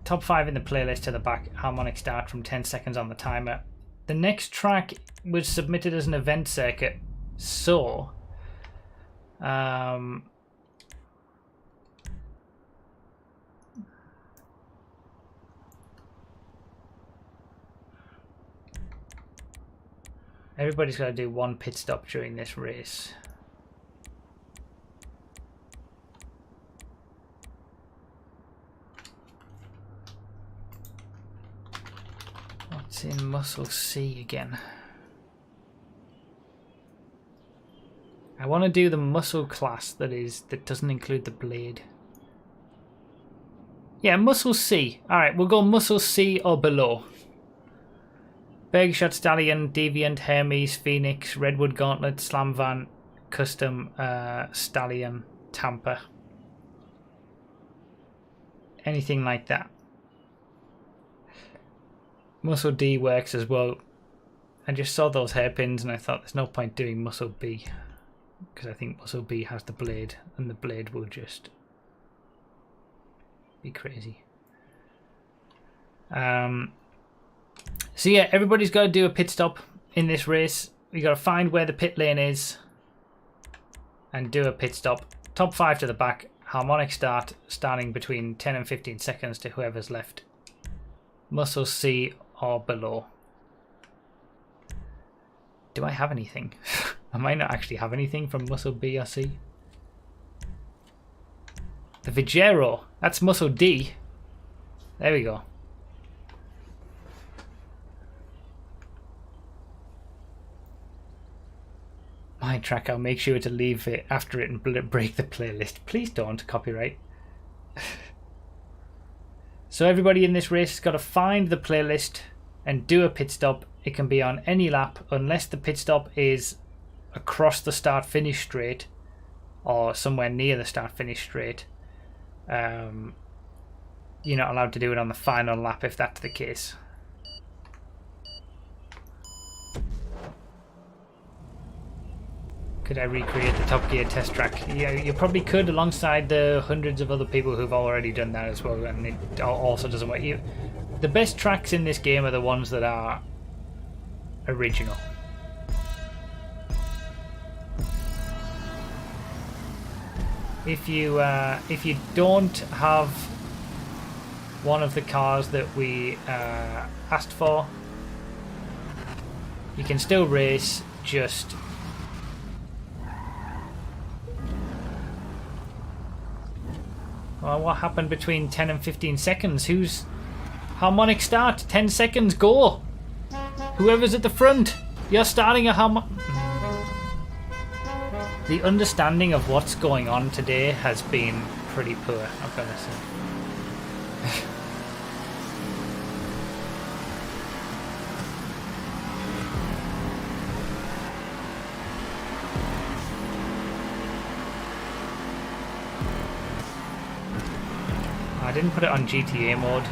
Top 5 in the playlist to the back. Harmonic start from 10 seconds on the timer. The next track was submitted as an event circuit, so everybody's got to do one pit stop during this race. What's in Muscle C again? I want to do the muscle class that doesn't include the blade. Yeah, Muscle C. Alright, we'll go Muscle C or below. Bergshot Stallion, Deviant, Hermes, Phoenix, Redwood Gauntlet, Slam Van, Custom, Stallion, Tampa. Anything like that. Muscle D works as well. I just saw those hairpins and I thought there's no point doing Muscle B, because I think Muscle B has the blade and the blade will just be crazy. So yeah, everybody's got to do a pit stop in this race. You got to find where the pit lane is and do a pit stop. Top 5 to the back, harmonic start, starting between 10 and 15 seconds to whoever's left. Muscle C or below. Do I have anything? I might not actually have anything from muscle B or C. The Vigero, that's muscle D. There we go. My track, I'll make sure to leave it after it and break the playlist. Please don't, copyright. So everybody in this race has got to find the playlist and do a pit stop. It can be on any lap unless the pit stop is across the start finish straight or somewhere near the start finish straight. You're not allowed to do it on the final lap if that's the case. Could I recreate the Top Gear test track? Yeah, you probably could, alongside the hundreds of other people who've already done that as well, and it also doesn't work. The best tracks in this game are the ones that are original. If you don't have one of the cars that we asked for, you can still race, just well, what happened between 10 and 15 seconds? Who's harmonic start? 10 seconds, go! Whoever's at the front, you're starting a harmonic. The understanding of what's going on today has been pretty poor, I've got to say. I didn't put it on GTA mode,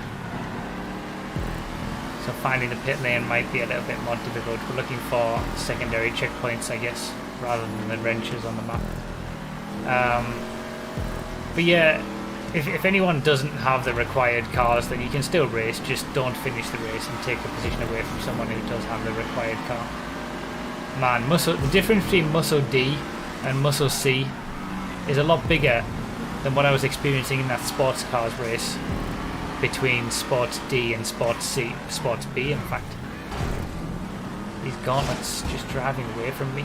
so finding the pit lane might be a little bit more difficult. We're looking for secondary checkpoints, I guess, rather than the wrenches on the map. But yeah, if anyone doesn't have the required cars, then you can still race, just don't finish the race and take a position away from someone who does have the required car. Man, the difference between muscle D and muscle C is a lot bigger than what I was experiencing in that sports cars race between Sports D and Sports C, Sports B in fact. These gauntlets just driving away from me.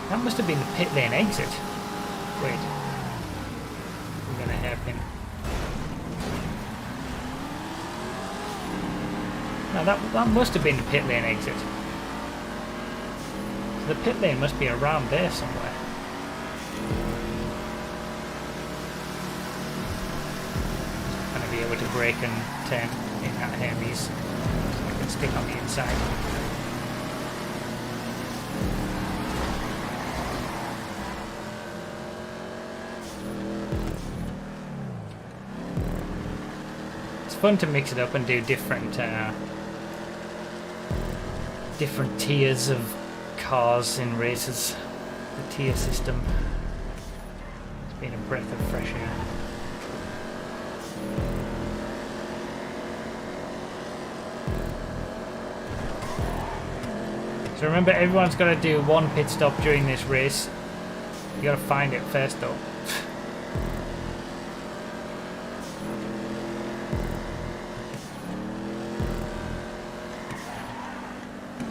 That must have been the pit lane exit. Wait. I'm gonna hairpin. No, that must have been the pit lane exit. So the pit lane must be around there somewhere. I'm gonna be able to brake and turn in that Hermes so I can stick on the inside. Fun to mix it up and do different tiers of cars in races. The tier system. It's been a breath of fresh air. So remember, everyone's got to do one pit stop during this race. You got to find it first though.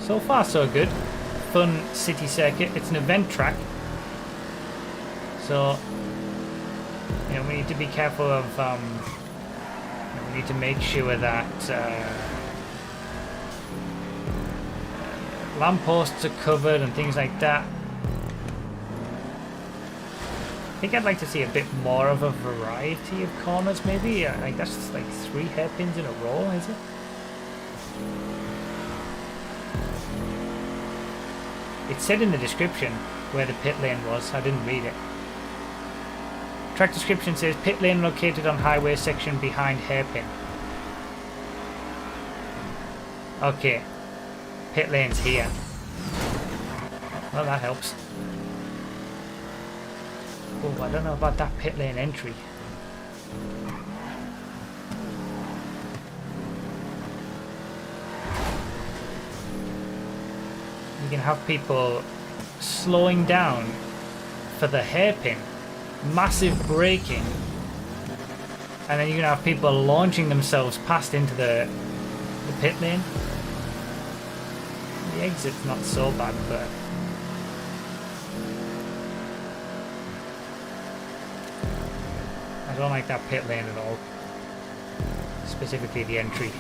So far so good. Fun city circuit. It's an event track, so we need to be careful of we need to make sure that lampposts are covered and things like that. I think I'd like to see a bit more of a variety of corners maybe. Like that's like 3 hairpins in a row, is it? It said in the description where the pit lane was. I didn't read it. Track description says pit lane located on highway section behind hairpin. Okay. Pit lane's here. Well, that helps. Oh, I don't know about that pit lane entry. You can have people slowing down for the hairpin, massive braking, and then you're gonna have people launching themselves past into the pit lane. The exit's not so bad, but I don't like that pit lane at all. Specifically the entry.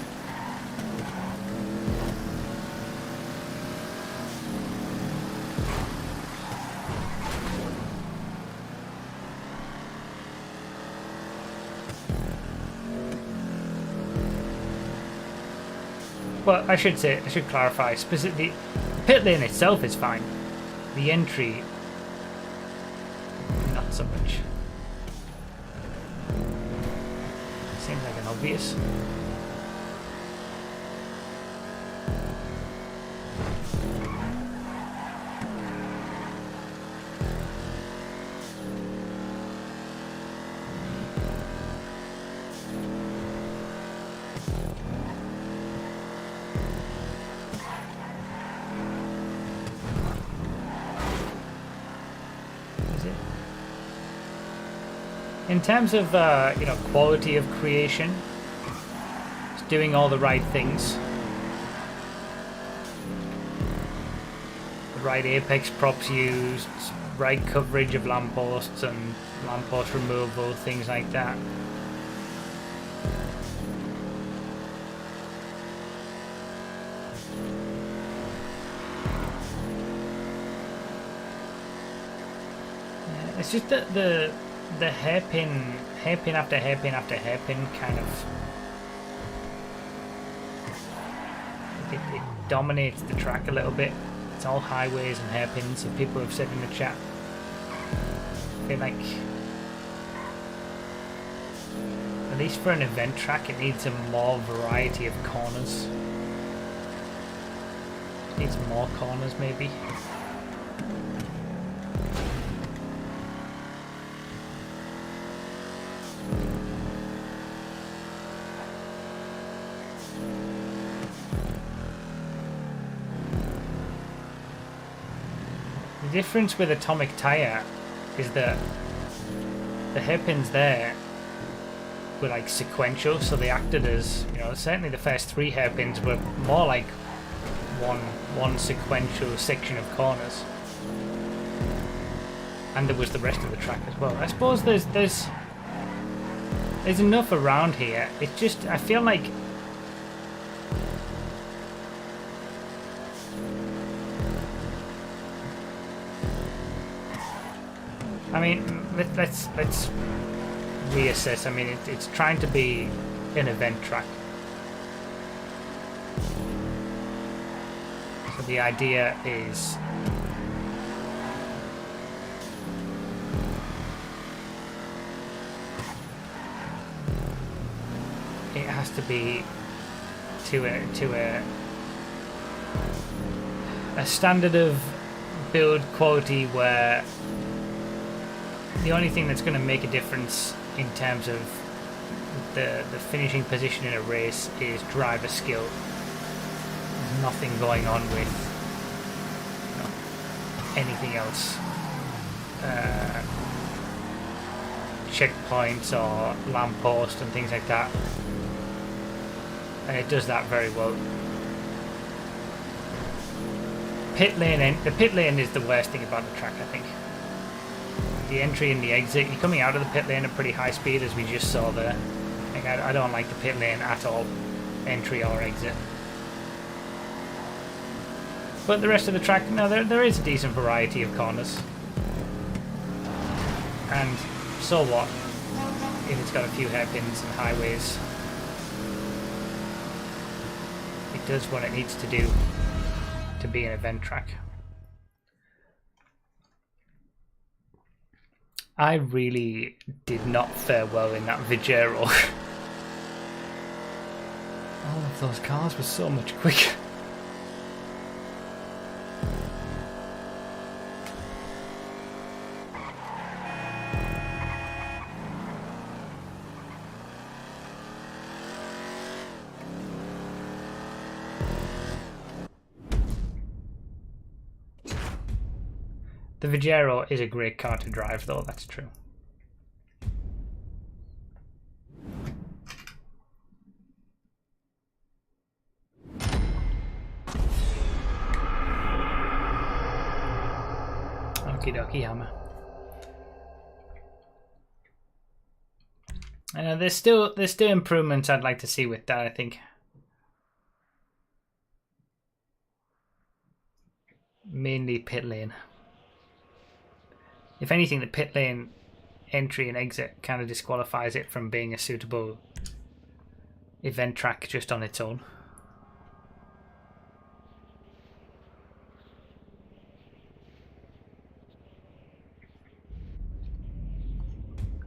Well, I should clarify, specifically, the pit lane itself is fine. The entry, not so much. Seems like an obvious. In terms of quality of creation, it's doing all the right things. The right apex props used, right coverage of lampposts and lamppost removal, things like that. Yeah, it's just that the hairpin after hairpin after hairpin kind of it dominates the track a little bit. It's all highways and hairpins, if people have said in the chat. I feel like at least for an event track it needs a more variety of corners. It needs more corners maybe. The difference with Atomic Tire is that the hairpins there were like sequential, so they acted as, certainly the first 3 hairpins were more like one sequential section of corners, and there was the rest of the track as well. I suppose there's enough around here. It's just I feel like let's reassess. I mean, it's trying to be an event track. So the idea is it has to be to a standard of build quality where the only thing that's going to make a difference in terms of the finishing position in a race is driver skill. There's nothing going on with anything else. Checkpoints or lamppost and things like that. And it does that very well. The pit lane is the worst thing about the track, I think. The entry and the exit, you're coming out of the pit lane at pretty high speed, as we just saw there. Like, I don't like the pit lane at all, entry or exit. But the rest of the track, no, there is a decent variety of corners. And so what if it's got a few hairpins and highways? It does what it needs to do to be an event track. I really did not fare well in that Vigero. All of those cars were so much quicker. The Vigero is a great car to drive, though, that's true. Okie dokie, hammer. There's still improvements I'd like to see with that, I think. Mainly pit lane. If anything, the pit lane entry and exit kind of disqualifies it from being a suitable event track just on its own.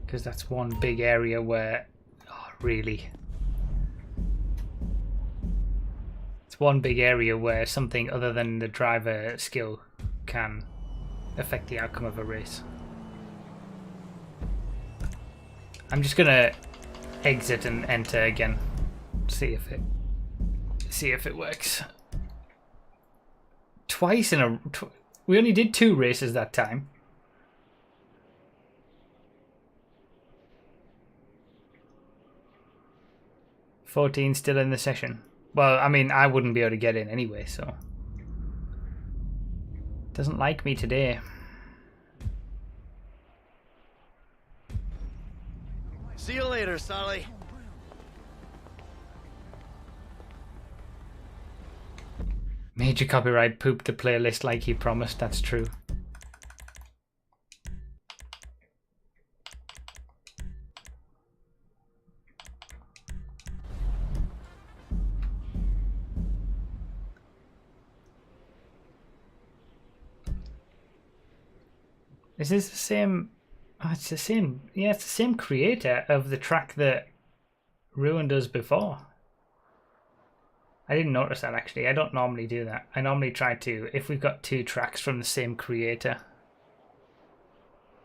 Because that's one big area where, really, it's one big area where something other than the driver skill can affect the outcome of a race. I'm just gonna exit and enter again, see if it works. Twice in a, we only did 2 races that time. $14 still in the session. Well, I mean, I wouldn't be able to get in anyway, so. Doesn't like me today. See you later, Sully. Major copyright pooped the playlist like he promised, that's true. Is this the same? Oh, it's the same. Yeah, it's the same creator of the track that Ruin does before. I didn't notice that actually. I don't normally do that. I normally try to, if we've got 2 tracks from the same creator,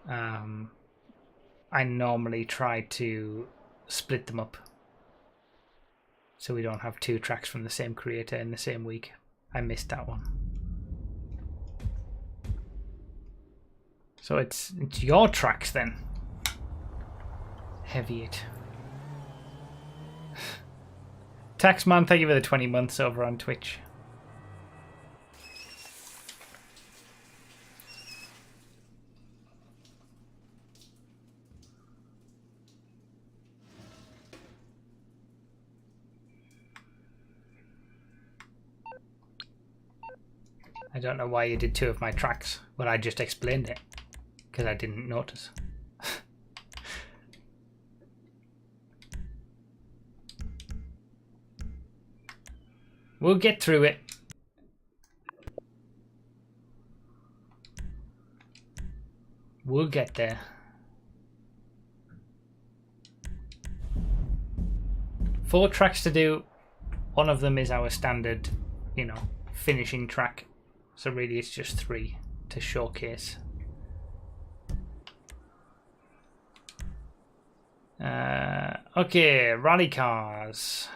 I normally try to split them up so we don't have 2 tracks from the same creator in the same week. I missed that one. So it's your tracks then. Heavy it. Taxman, thank you for the 20 months over on Twitch. I don't know why you did 2 of my tracks, but I just explained it. Because I didn't notice. We'll get through it. We'll get there. 4 tracks to do. One of them is our standard, you know, finishing track. So really it's just 3 to showcase. Okay, rally cars.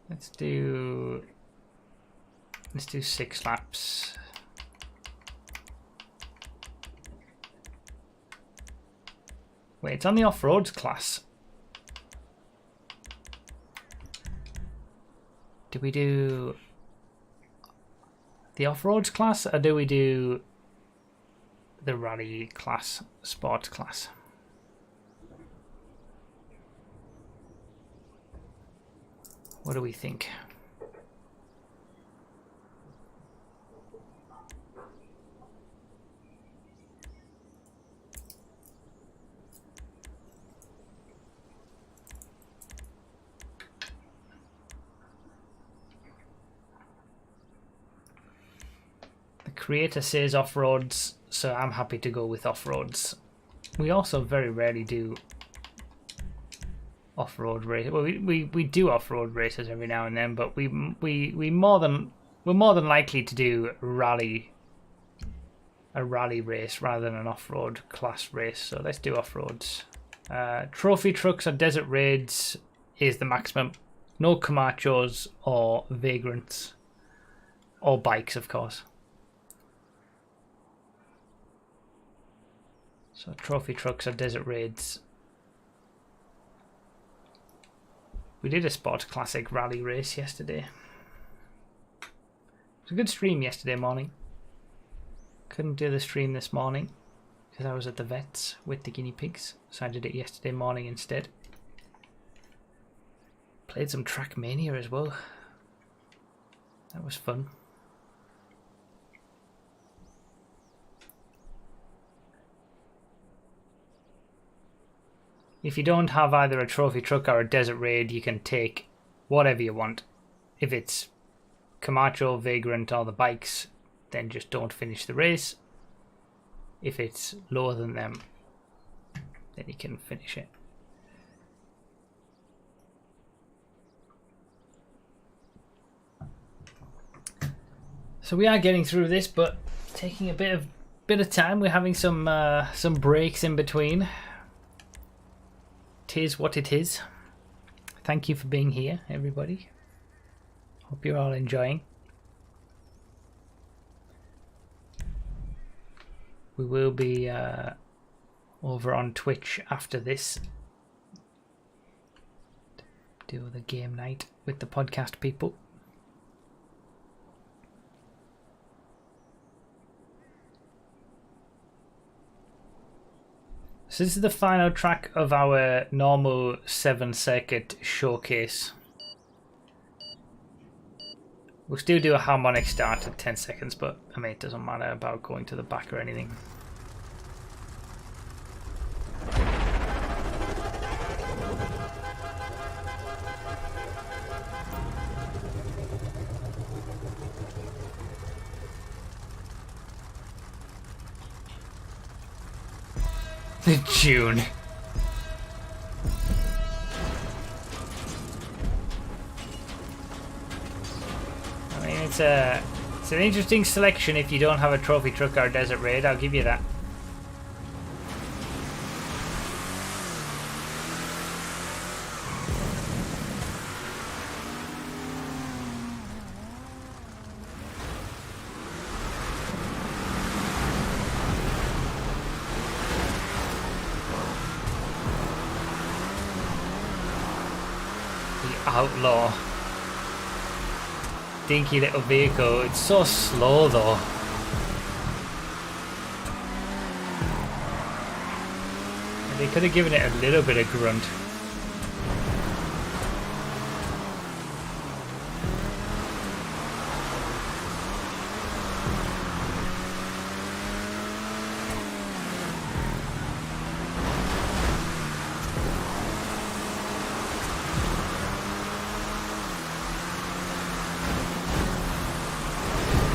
Let's do 6 laps. Wait, it's on the off-roads class. Do we do the off-roads class, or do we do the rally class, sports class? What do we think? Creator says off-roads, so I'm happy to go with off-roads. We also very rarely do off-road races. Well, we do off-road races every now and then, but we're more than likely to do a rally race rather than an off-road class race. So let's do off-roads. Trophy trucks or desert raids is the maximum. No Camachos or Vagrants. Or bikes, of course. So trophy trucks or desert raids. We did a Sport Classic rally race yesterday. It was a good stream yesterday morning. Couldn't do the stream this morning because I was at the vets with the guinea pigs, so I did it yesterday morning instead. Played some Trackmania as well. That was fun. If you don't have either a trophy truck or a desert raid, you can take whatever you want. If it's Camacho, Vagrant or the bikes, then just don't finish the race. If it's lower than them, then you can finish it. So we are getting through this, but taking a bit of time. We're having some breaks in between. It is what it is. Thank you for being here, everybody. Hope you're all enjoying. We will be over on Twitch after this. Do the game night with the podcast people. So this is the final track of our normal 7-circuit showcase. We'll still do a harmonic start at 10 seconds, but I mean it doesn't matter about going to the back or anything. June. I mean, it's an interesting selection if you don't have a trophy truck or a desert raid. I'll give you that. Outlaw. Dinky little vehicle. It's so slow though. They could have given it a little bit of grunt.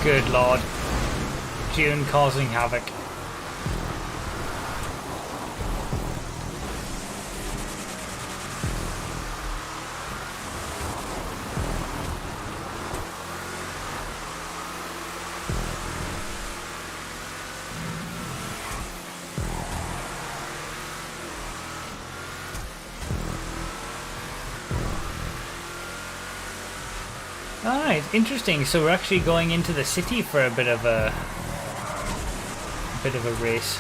Good lord. June causing havoc. Alright, interesting. So we're actually going into the city for a bit of a race.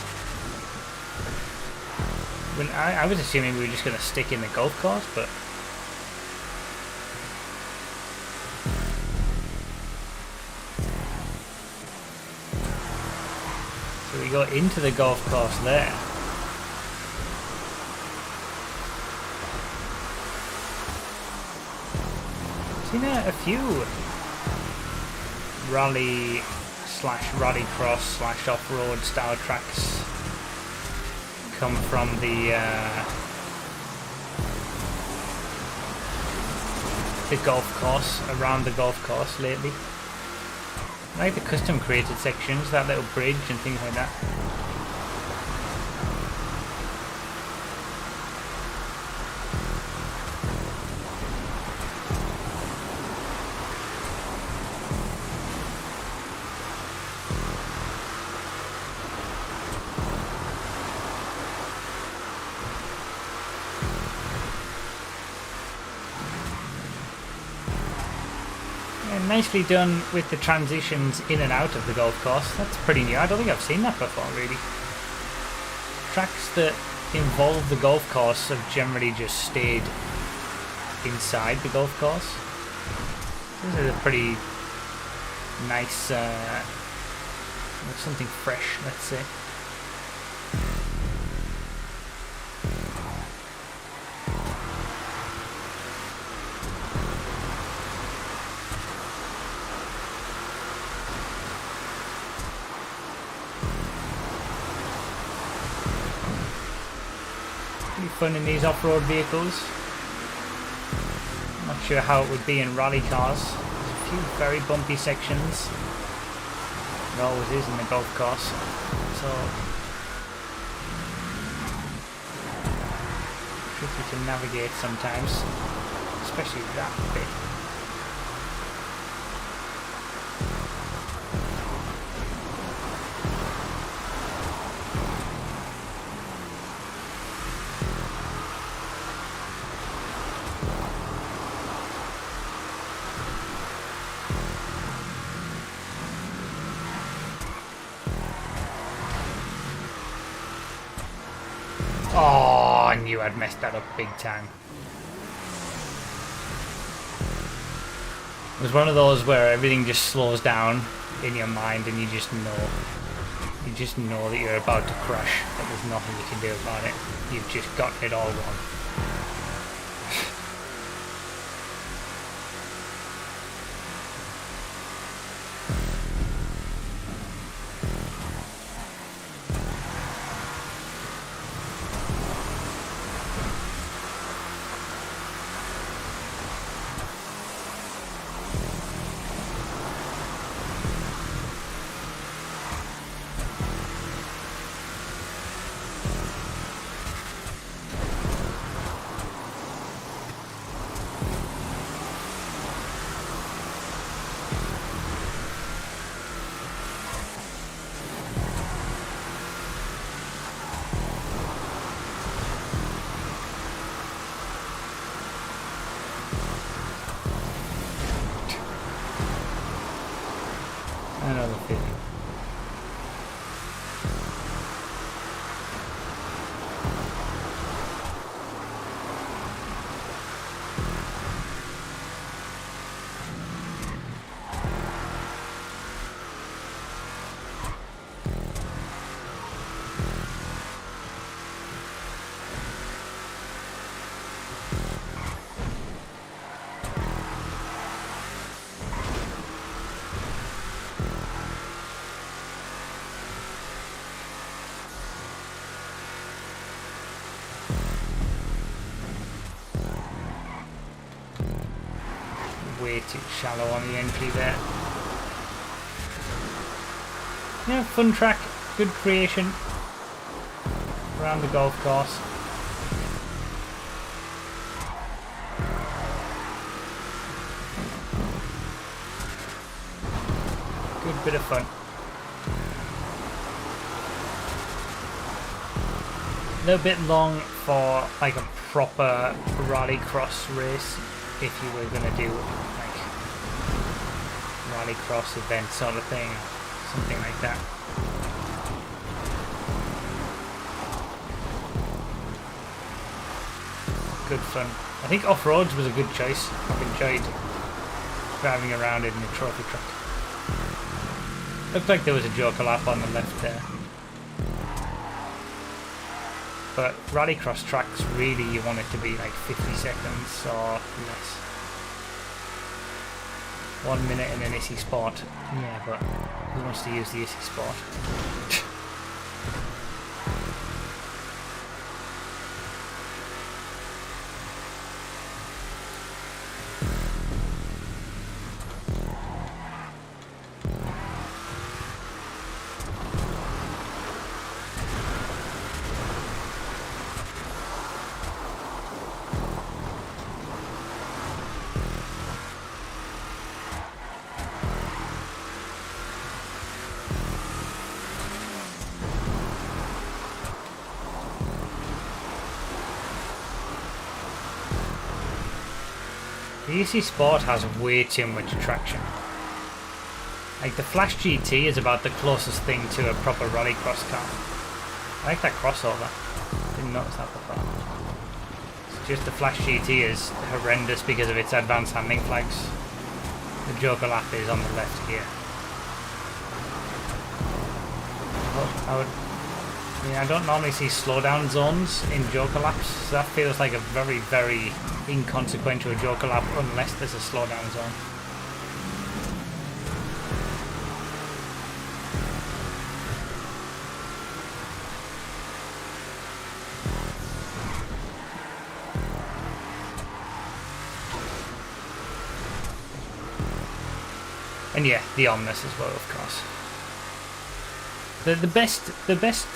When I was assuming we were just going to stick in the golf course, but so we go into the golf course there. Seen a few rally / rallycross / off-road style tracks come from the golf course, around the golf course lately. I like the custom created sections, that little bridge and things like that. nicely done with the transitions in and out of the golf course. That's pretty new. I don't think I've seen that before, really. Tracks that involve the golf course have generally just stayed inside the golf course. This is a pretty nice, something fresh, let's say. Fun in these off-road vehicles. Not sure how it would be in rally cars. There's a few very bumpy sections. There always is in the golf course. So tricky to navigate sometimes, especially that bit. Oh, I knew I'd messed that up big time. It was one of those where everything just slows down in your mind and you just know that you're about to crash, but there's nothing you can do about it. You've just gotten it all wrong. Another feeling. Way too shallow on the entry there. Yeah, fun track, good creation around the golf course. Good bit of fun. A little bit long for like a proper rallycross race. If you were going to do like rallycross event sort of thing, something like that. Good fun. I think off-roads was a good choice. I've enjoyed driving around it in a trophy truck. Looked like there was a joker lap on the left there. But rallycross tracks, really, you want it to be like 50 seconds or less. 1 minute in an Issy Sport. Yeah, but who wants to use the Issy Sport? The Issy Sport has way too much traction. Like the Flash GT is about the closest thing to a proper rallycross car. I like that crossover. Didn't notice that before. It's just the Flash GT is horrendous because of its advanced handling flags. The Joker lap is on the left here. I don't normally see slowdown zones in Joker laps, so that feels like a very, very inconsequential Joker lap unless there's a slowdown zone. And yeah, the Omnis as well, of course. The best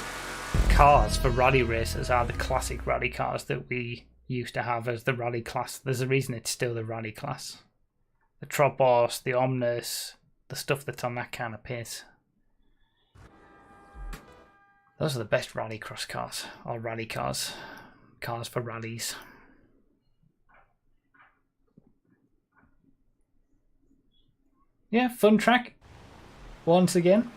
cars for rally races are the classic rally cars that we used to have as the rally class. There's a reason it's still the rally class. The Tropos, the Omnis, the stuff that's on that kind of pace. Those are the best rallycross cars, or rally cars. Cars for rallies. Yeah, fun track. Once again.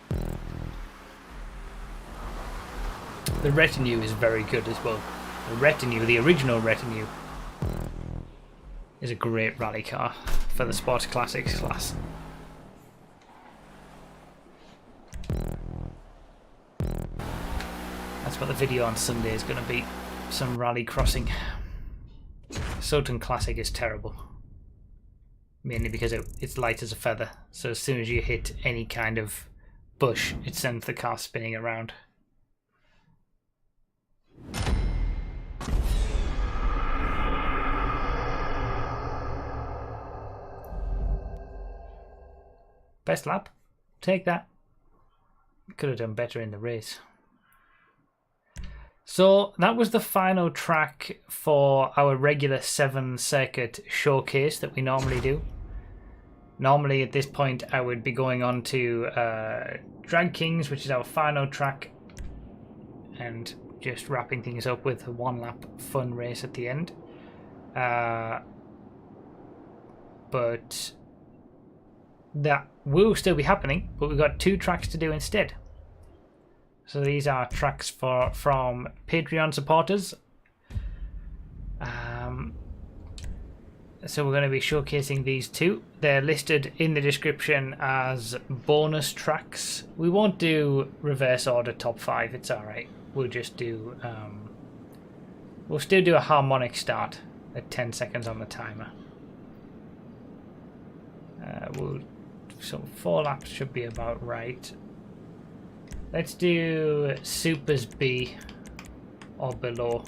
The Retinue is very good as well. The Retinue, the original Retinue, is a great rally car for the Sports Classics class. That's what the video on Sunday is going to be. Some rally crossing. Sultan Classic is terrible. Mainly because it's light as a feather. So as soon as you hit any kind of bush, it sends the car spinning around. Best lap. Take that. Could have done better in the race. So that was the final track for our regular 7-circuit showcase that we normally do. Normally at this point I would be going on to Drag Kings, which is our final track, and just wrapping things up with a 1-lap fun race at the end. But that will still be happening, but we've got 2 tracks to do instead. So these are tracks from Patreon supporters. So we're going to be showcasing these 2. They're listed in the description as bonus tracks. We won't do reverse order top 5, it's alright. We'll just do... we'll still do a harmonic start at 10 seconds on the timer. So 4 laps should be about right. Let's do Supers B or below.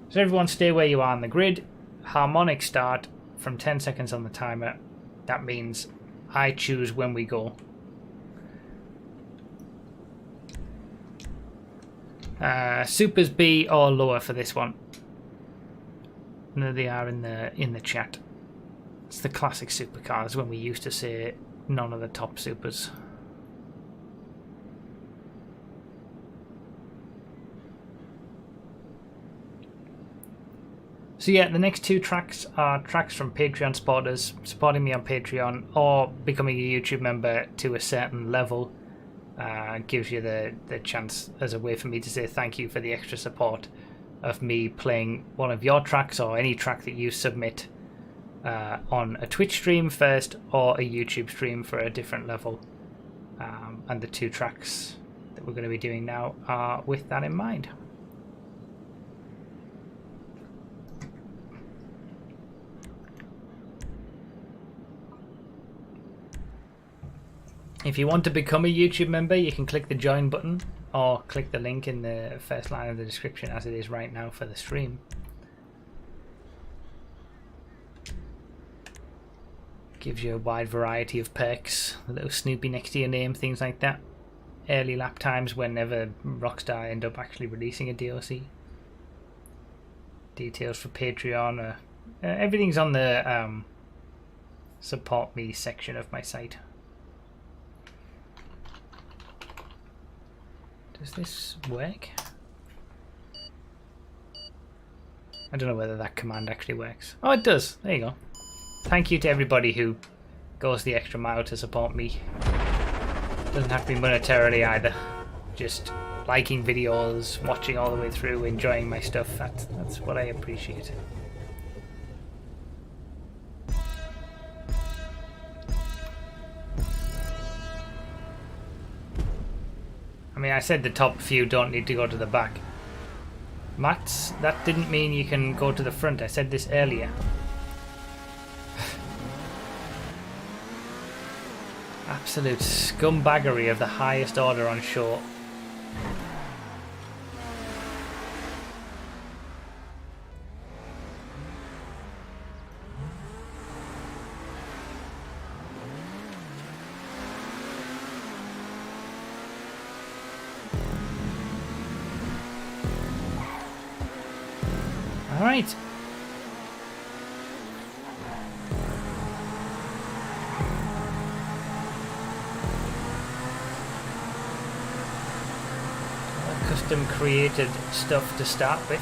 So everyone stay where you are on the grid. Harmonic start from 10 seconds on the timer. That means I choose when we go. Supers B or lower for this one. No, they are in the chat. It's the classic supercars when we used to say none of the top supers. So yeah, the next 2 tracks are tracks from Patreon supporters supporting me on Patreon or becoming a YouTube member to a certain level. Gives you the chance as a way for me to say thank you for the extra support of me playing one of your tracks or any track that you submit on a Twitch stream first or a YouTube stream for a different level. And the 2 tracks that we're going to be doing now are with that in mind. If you want to become a YouTube member, you can click the join button or click the link in the first line of the description as it is right now for the stream. Gives you a wide variety of perks, a little Snoopy next to your name, things like that. Early lap times whenever Rockstar end up actually releasing a DLC. Details for Patreon. Everything's on the support me section of my site. Does this work? I don't know whether that command actually works. Oh, it does. There you go. Thank you to everybody who goes the extra mile to support me. Doesn't have to be monetarily either. Just liking videos, watching all the way through, enjoying my stuff. That's what I appreciate. I mean, I said the top few don't need to go to the back. Max, that didn't mean you can go to the front. I said this earlier. Absolute scumbaggery of the highest order on shore. All right. Custom created stuff to start with.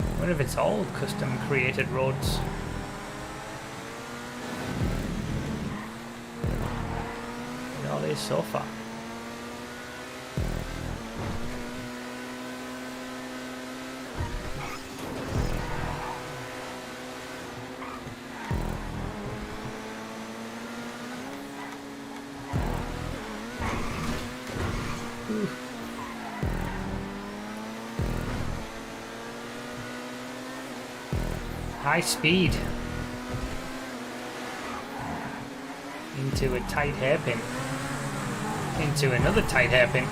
I wonder if it's all custom created roads. It all is so far. High speed into a tight hairpin, into another tight hairpin.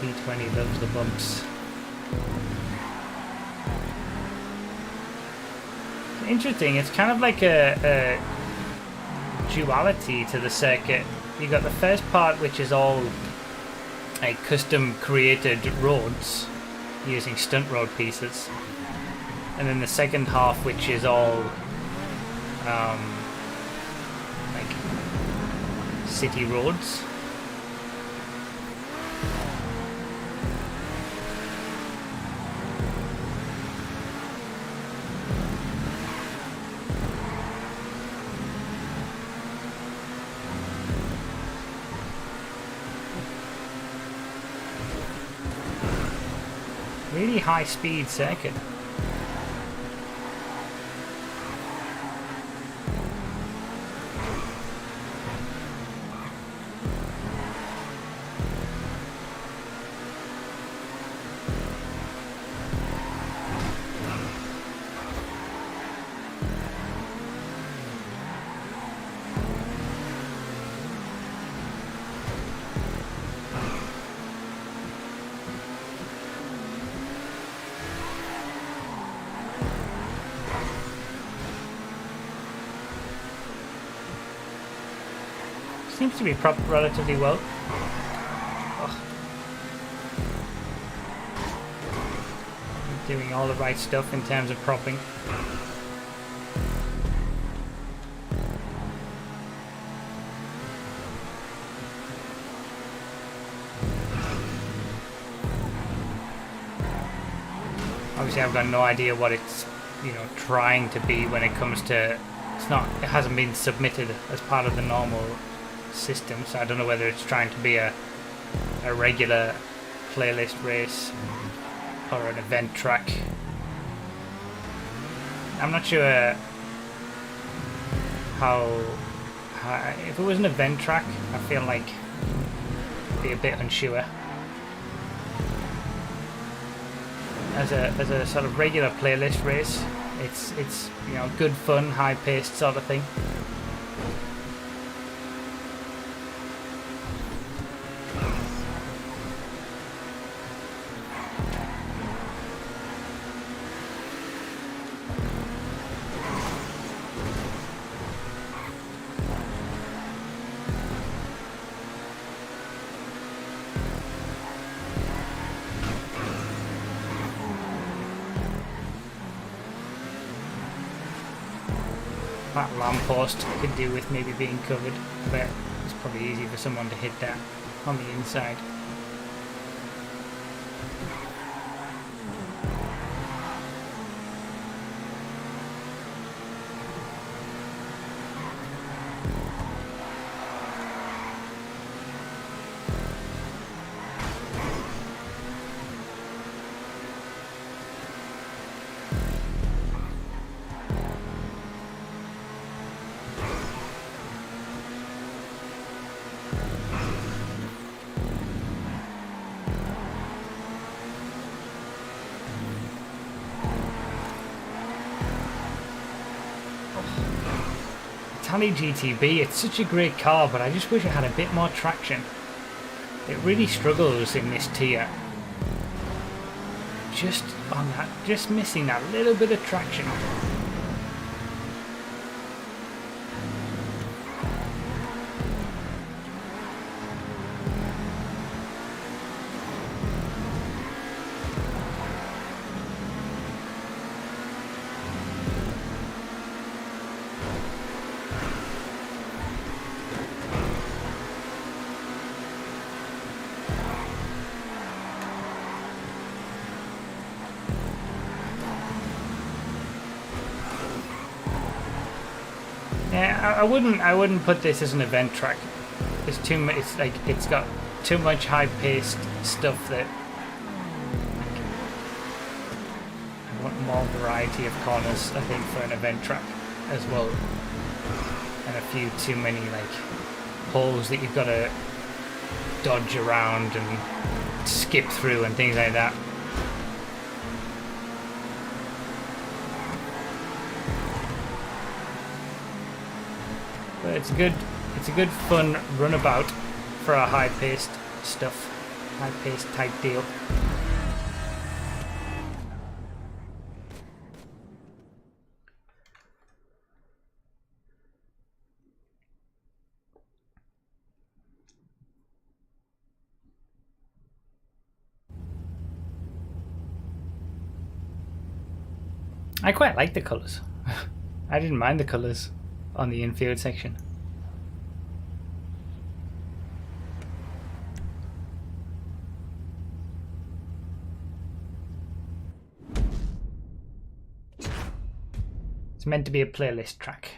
T20 loves the bumps. Interesting, it's kind of like a duality to the circuit. You got the first part, which is all like custom created roads using stunt road pieces, and then the second half, which is all like city roads. Really high speed circuit. Seems to be propped relatively well. Oh. Doing all the right stuff in terms of propping. Obviously I've got no idea what it's, trying to be when it comes to, it hasn't been submitted as part of the normal system, so I don't know whether it's trying to be a regular playlist race or an event track. I'm not sure how if it was an event track, I feel like I'd be a bit unsure. as a sort of regular playlist race. It's you know, good fun, high paced sort of thing. That lamppost could do with maybe being covered, but it's probably easy for someone to hit that on the inside. Tally GTB, it's such a great car, but I just wish it had a bit more traction. It really struggles in this tier. Just on that, just missing that little bit of traction. Yeah, I wouldn't put this as an event track. It's too much. It's like it's got too much high-paced stuff that I want more variety of corners. I think for an event track as well, and a few too many like holes that you've got to dodge around and skip through and things like that. But it's a good fun runabout for a high-paced stuff, high-paced type deal. I quite like the colours. I didn't mind the colours on the infield section. It's meant to be a playlist track.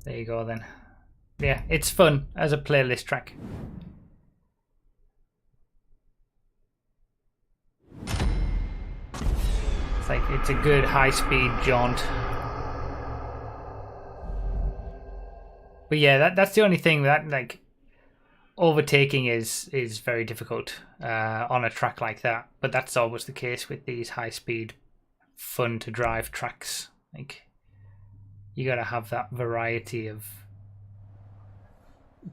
There you go then. Yeah, it's fun as a playlist track. It's like, it's a good high-speed jaunt. But yeah, that's the only thing that, like, overtaking is very difficult on a track like that. But that's always the case with these high-speed, fun-to-drive tracks. Like, you gotta have that variety of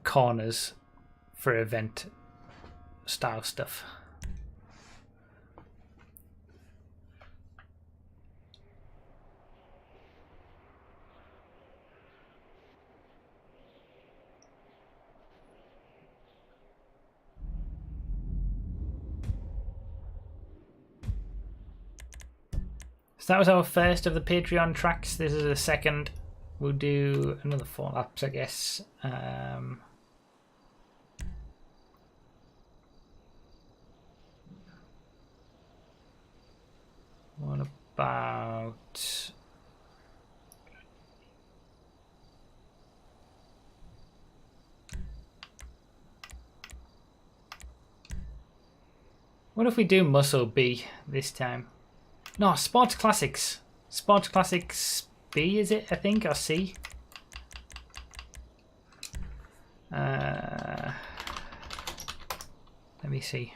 corners for event style stuff. So that was our first of the Patreon tracks. This is the second. We'll do another 4 laps, I guess. What about... What if we do Muscle B this time? No, Sports Classics. Sports Classics B, is it, I think, or C? Let me see.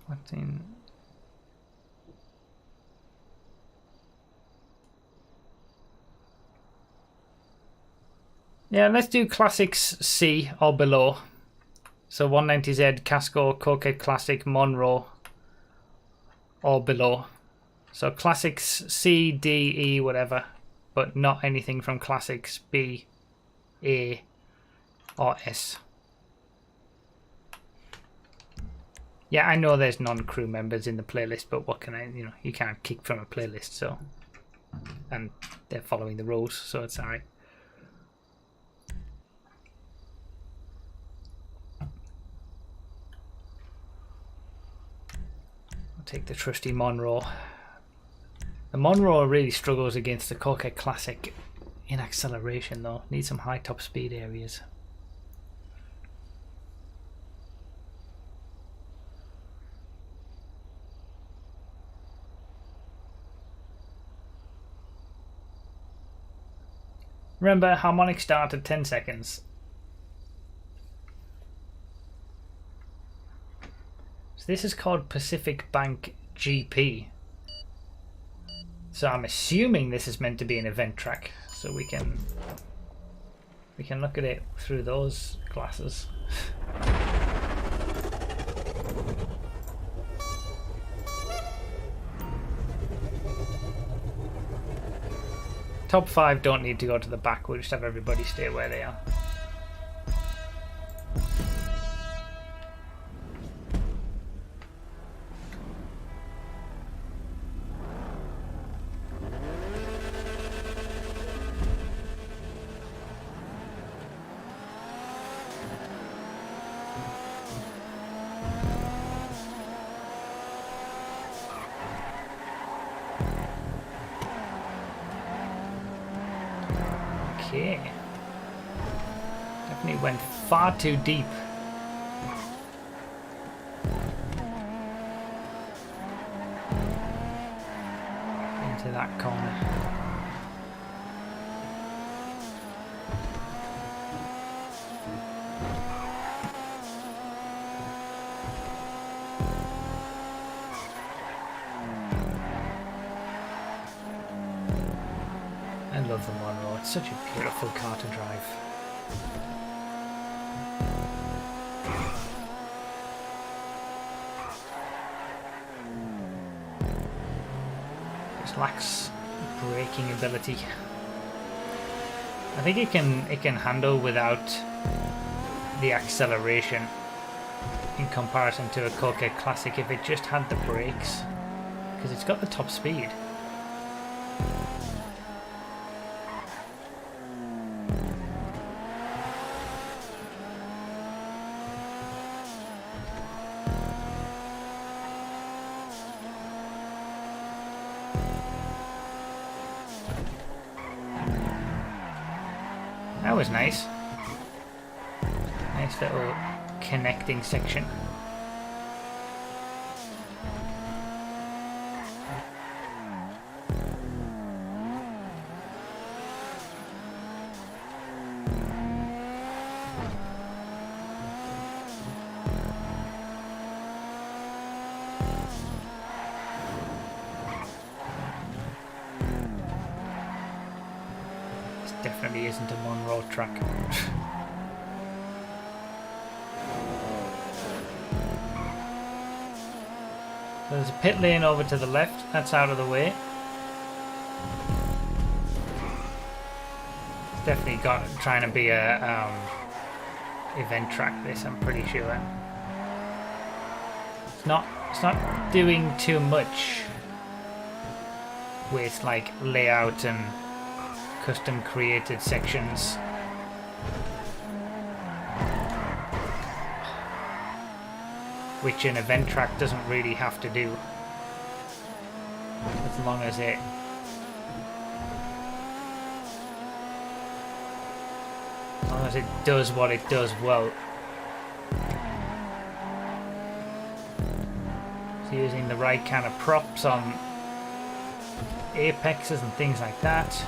What's in? Yeah, let's do Classics C or below. So 190Z, Casco, Coquette Classic, Monroe or below. So Classics C, D, E, whatever, but not anything from Classics B, A or S. Yeah, I know there's non-crew members in the playlist, but what can I, you can't kick from a playlist, so. And they're following the rules, so it's alright. I'll take the trusty Monroe. The Monroe really struggles against the Coquette Classic in acceleration, though. Needs some high top speed areas. Remember, harmonic start at 10 seconds. So this is called Pacific Bank GP. So I'm assuming this is meant to be an event track, so we can look at it through those glasses. Top 5 don't need to go to the back, we'll just have everybody stay where they are. Okay. Definitely went far too deep. Into that corner. I love the Monroe, it's such a beautiful car to drive. Just lacks braking ability. I think it can handle without the acceleration in comparison to a Coquette Classic if it just had the brakes, because it's got the top speed. That was nice. Nice little connecting section. Definitely isn't a Monroe track. So there's a pit lane over to the left, that's out of the way. It's definitely trying to be a event track, this, I'm pretty sure. It's not doing too much with like layout and custom created sections. Which an event track doesn't really have to do, as long as it does what it does well. So using the right kind of props on apexes and things like that.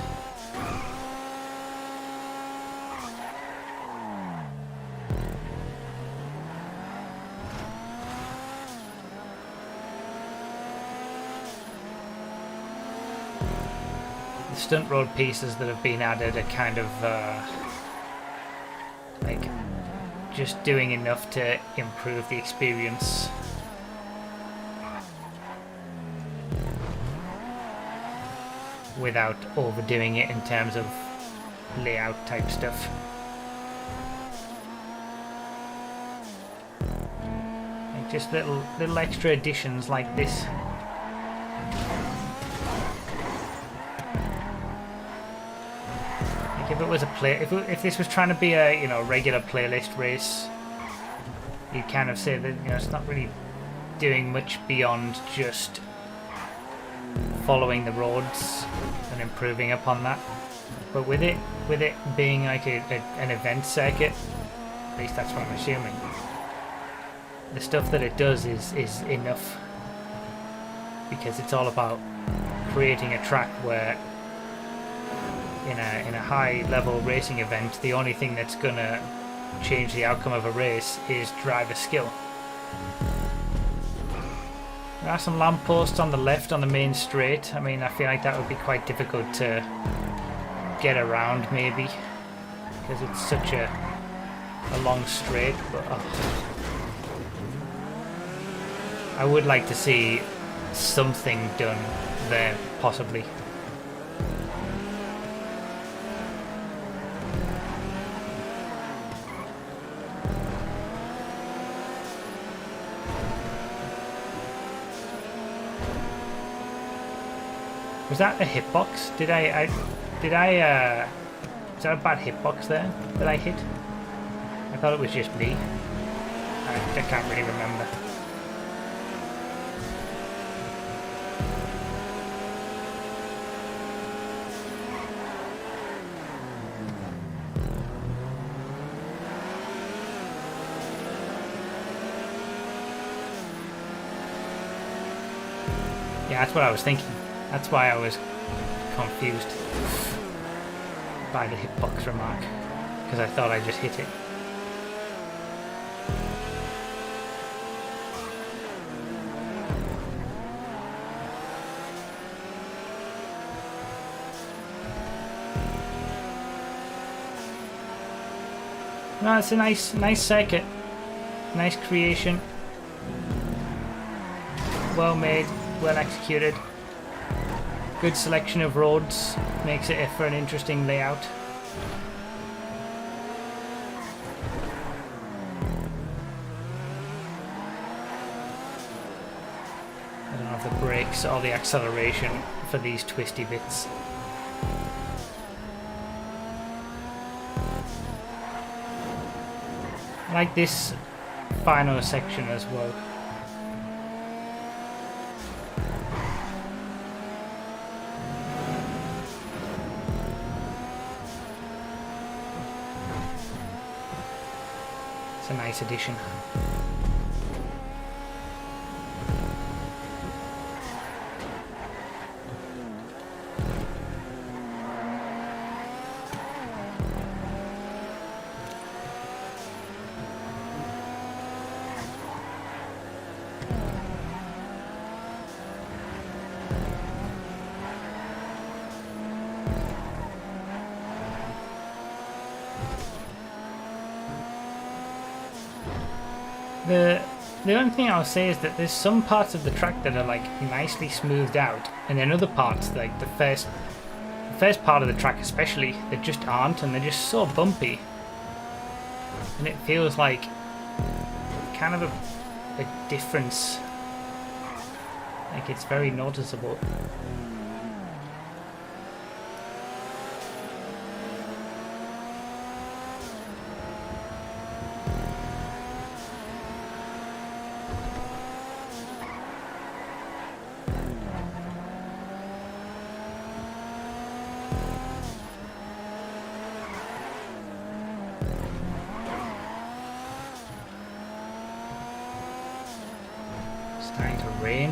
the stunt road pieces that have been added are kind of like just doing enough to improve the experience. Without overdoing it in terms of layout type stuff. Like just little extra additions like this. Like if it was a if this was trying to be a, you know, regular playlist race, you'd kind of say that, you know, it's not really doing much beyond just following the roads and improving upon that. But with it being like an event circuit, at least that's what I'm assuming, the stuff that it does is enough, because it's all about creating a track where in a high level racing event, the only thing that's gonna change the outcome of a race is driver skill. There are some lampposts on the left on the main straight. I mean, I feel like that would be quite difficult to get around, maybe, because it's such a long straight. But I would like to see something done there, possibly. Was that a hitbox? Is that a bad hitbox there that I hit? I thought it was just me. I can't really remember. Yeah, that's what I was thinking. That's why I was confused by the hitbox remark, because I thought I just hit it. No, it's a nice circuit, nice creation, well made, well executed. Good selection of roads, makes it for an interesting layout. I don't know if the brakes or the acceleration for these twisty bits. I like this final section as well. It's a nice addition. The only thing I'll say is that there's some parts of the track that are like nicely smoothed out, and then other parts, like the first part of the track especially, that just aren't, and they're just so bumpy. And it feels like kind of a difference. Like it's very noticeable. Starting to rain.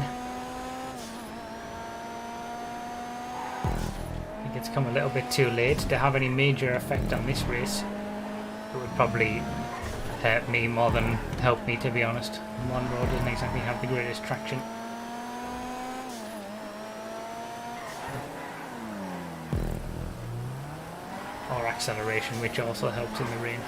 I think it's come a little bit too late to have any major effect on this race. It would probably hurt me more than help me, to be honest. One road doesn't exactly have the greatest traction. or acceleration, which also helps in the rain.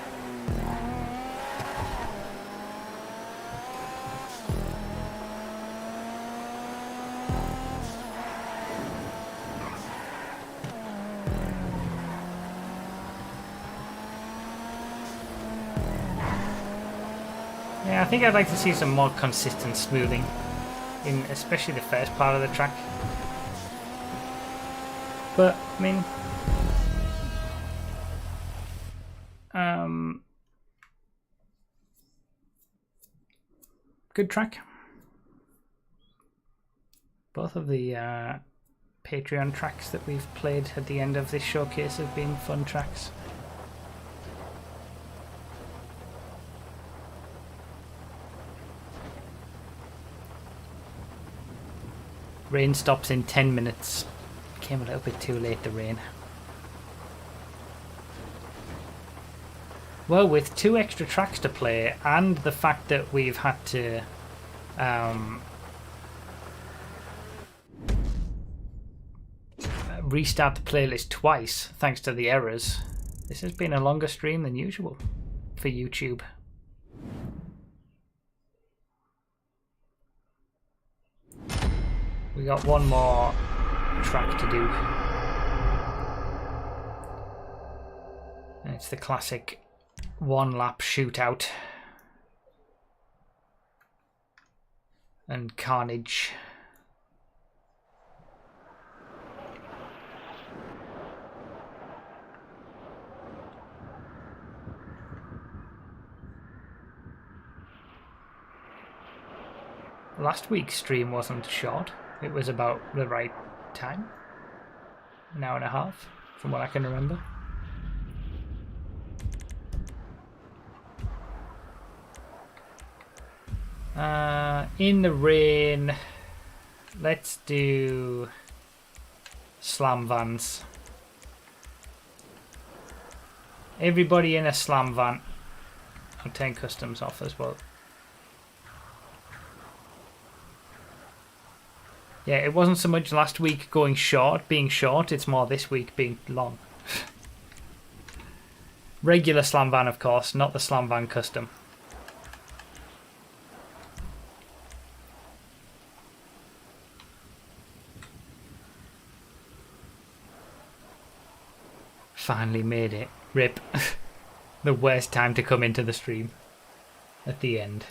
Yeah, I think I'd like to see some more consistent smoothing in especially the first part of the track. But, I mean, good track. Both of the Patreon tracks that we've played at the end of this showcase have been fun tracks. Rain stops in 10 minutes. Came a little bit too late, the rain. Well, with 2 extra tracks to play and the fact that we've had to restart the playlist twice thanks to the errors, this has been a longer stream than usual for YouTube. We got one more track to do. And it's the classic 1-lap shootout. And carnage. Last week's stream wasn't short. It was about the right time. An hour and a half, from what I can remember. In the rain, let's do slam vans. Everybody in a slam van. I'll take customs off as well. Yeah, it wasn't so much last week being short, it's more this week being long. Regular slam van, of course, not the slam van custom. Finally made it. Rip. The worst time to come into the stream. At the end.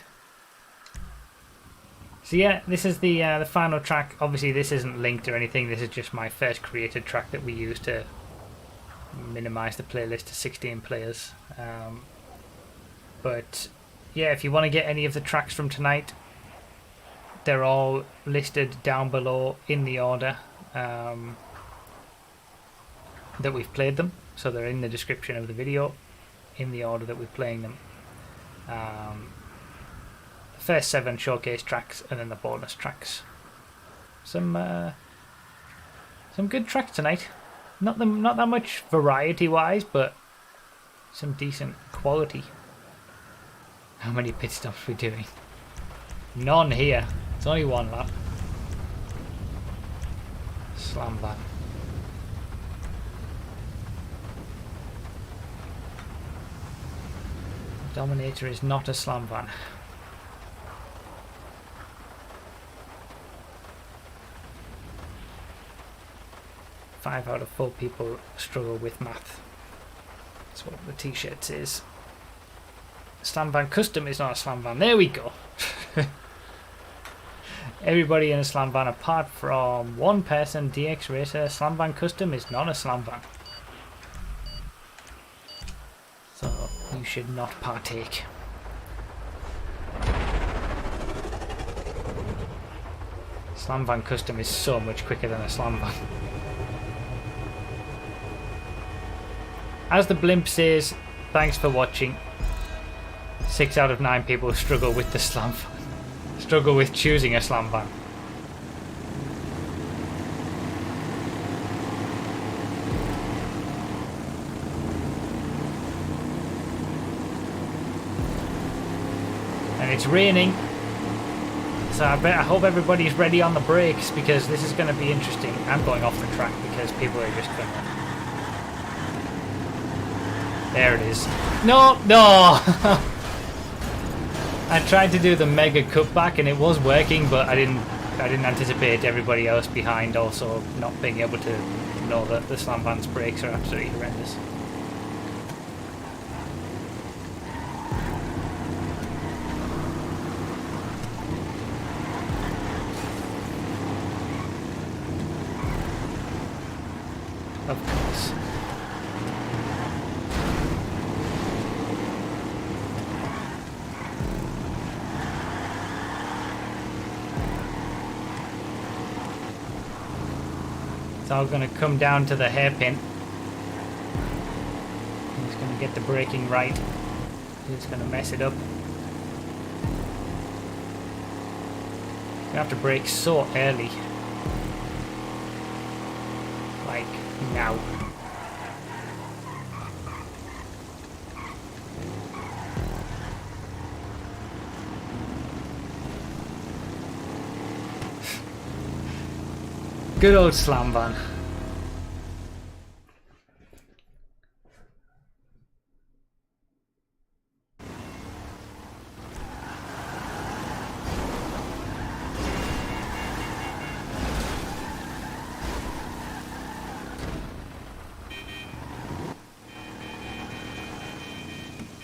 So yeah, this is the final track. Obviously this isn't linked or anything, this is just my first created track that we use to minimise the playlist to 16 players. But yeah, if you want to get any of the tracks from tonight, they're all listed down below in the order that we've played them. So they're in the description of the video, in the order that we're playing them. First 7 showcase tracks and then the bonus tracks. Some good tracks tonight. Not that much variety wise, but some decent quality. How many pit stops are we doing? None here. It's only 1 lap. Slam van. Dominator is not a slam van. 5 out of 4 people struggle with math. That's what the t-shirt says. Slam van custom is not a slam van. There we go. Everybody in a slam van apart from one person, DX Racer. Slam van custom is not a slam van. So you should not partake. Slam van custom is so much quicker than a slam van. As the blimp says, thanks for watching. 6 out of 9 people struggle with the slam van. Struggle with choosing a slam van. And it's raining. So I hope everybody's ready on the brakes because this is going to be interesting. I'm going off the track because people are just going to There it is. No, no! I tried to do the mega cutback and it was working, but I didn't anticipate everybody else behind also not being able to know that the slam van's brakes are absolutely horrendous. Of course. It's all going to come down to the hairpin. He's going to get the braking right. He's going to mess it up. You have to brake so early. Like now. Good old slam van.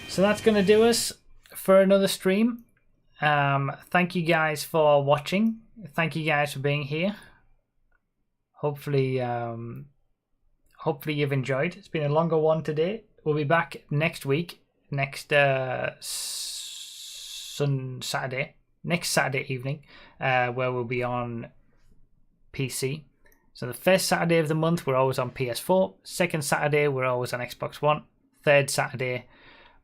So that's going to do us for another stream. Thank you guys for watching. Thank you guys for being here. Hopefully you've enjoyed. It's been a longer one today. We'll be back next week, next Saturday evening, where we'll be on PC. So the first Saturday of the month, we're always on PS4. Second Saturday, we're always on Xbox One. Third Saturday,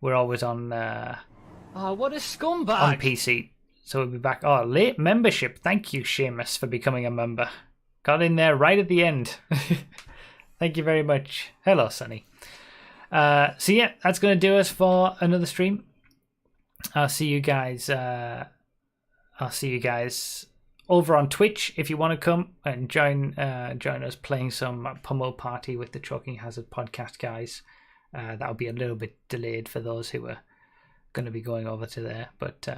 we're always on What a scumbag! on PC. So we'll be back. Oh, late membership. Thank you, Seamus, for becoming a member. Got in there right at the end. Thank you very much. Hello, Sonny. So yeah, that's going to do us for another stream. I'll see you guys. I'll see you guys over on Twitch if you want to come and join us playing some Pummel Party with the Choking Hazard podcast guys. That'll be a little bit delayed for those who are going to be going over to there. But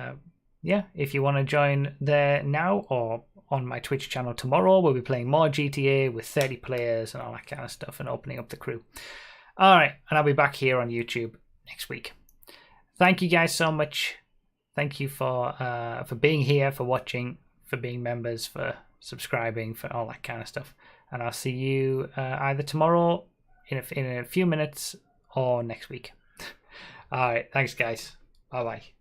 yeah, if you want to join there now or on my Twitch channel tomorrow, we'll be playing more GTA with 30 players and all that kind of stuff and opening up the crew. All right, and I'll be back here on YouTube next week. Thank you guys so much. Thank you for being here, for watching, for being members, for subscribing, for all that kind of stuff. And I'll see you either tomorrow in a few minutes or next week. All right, thanks guys. Bye bye.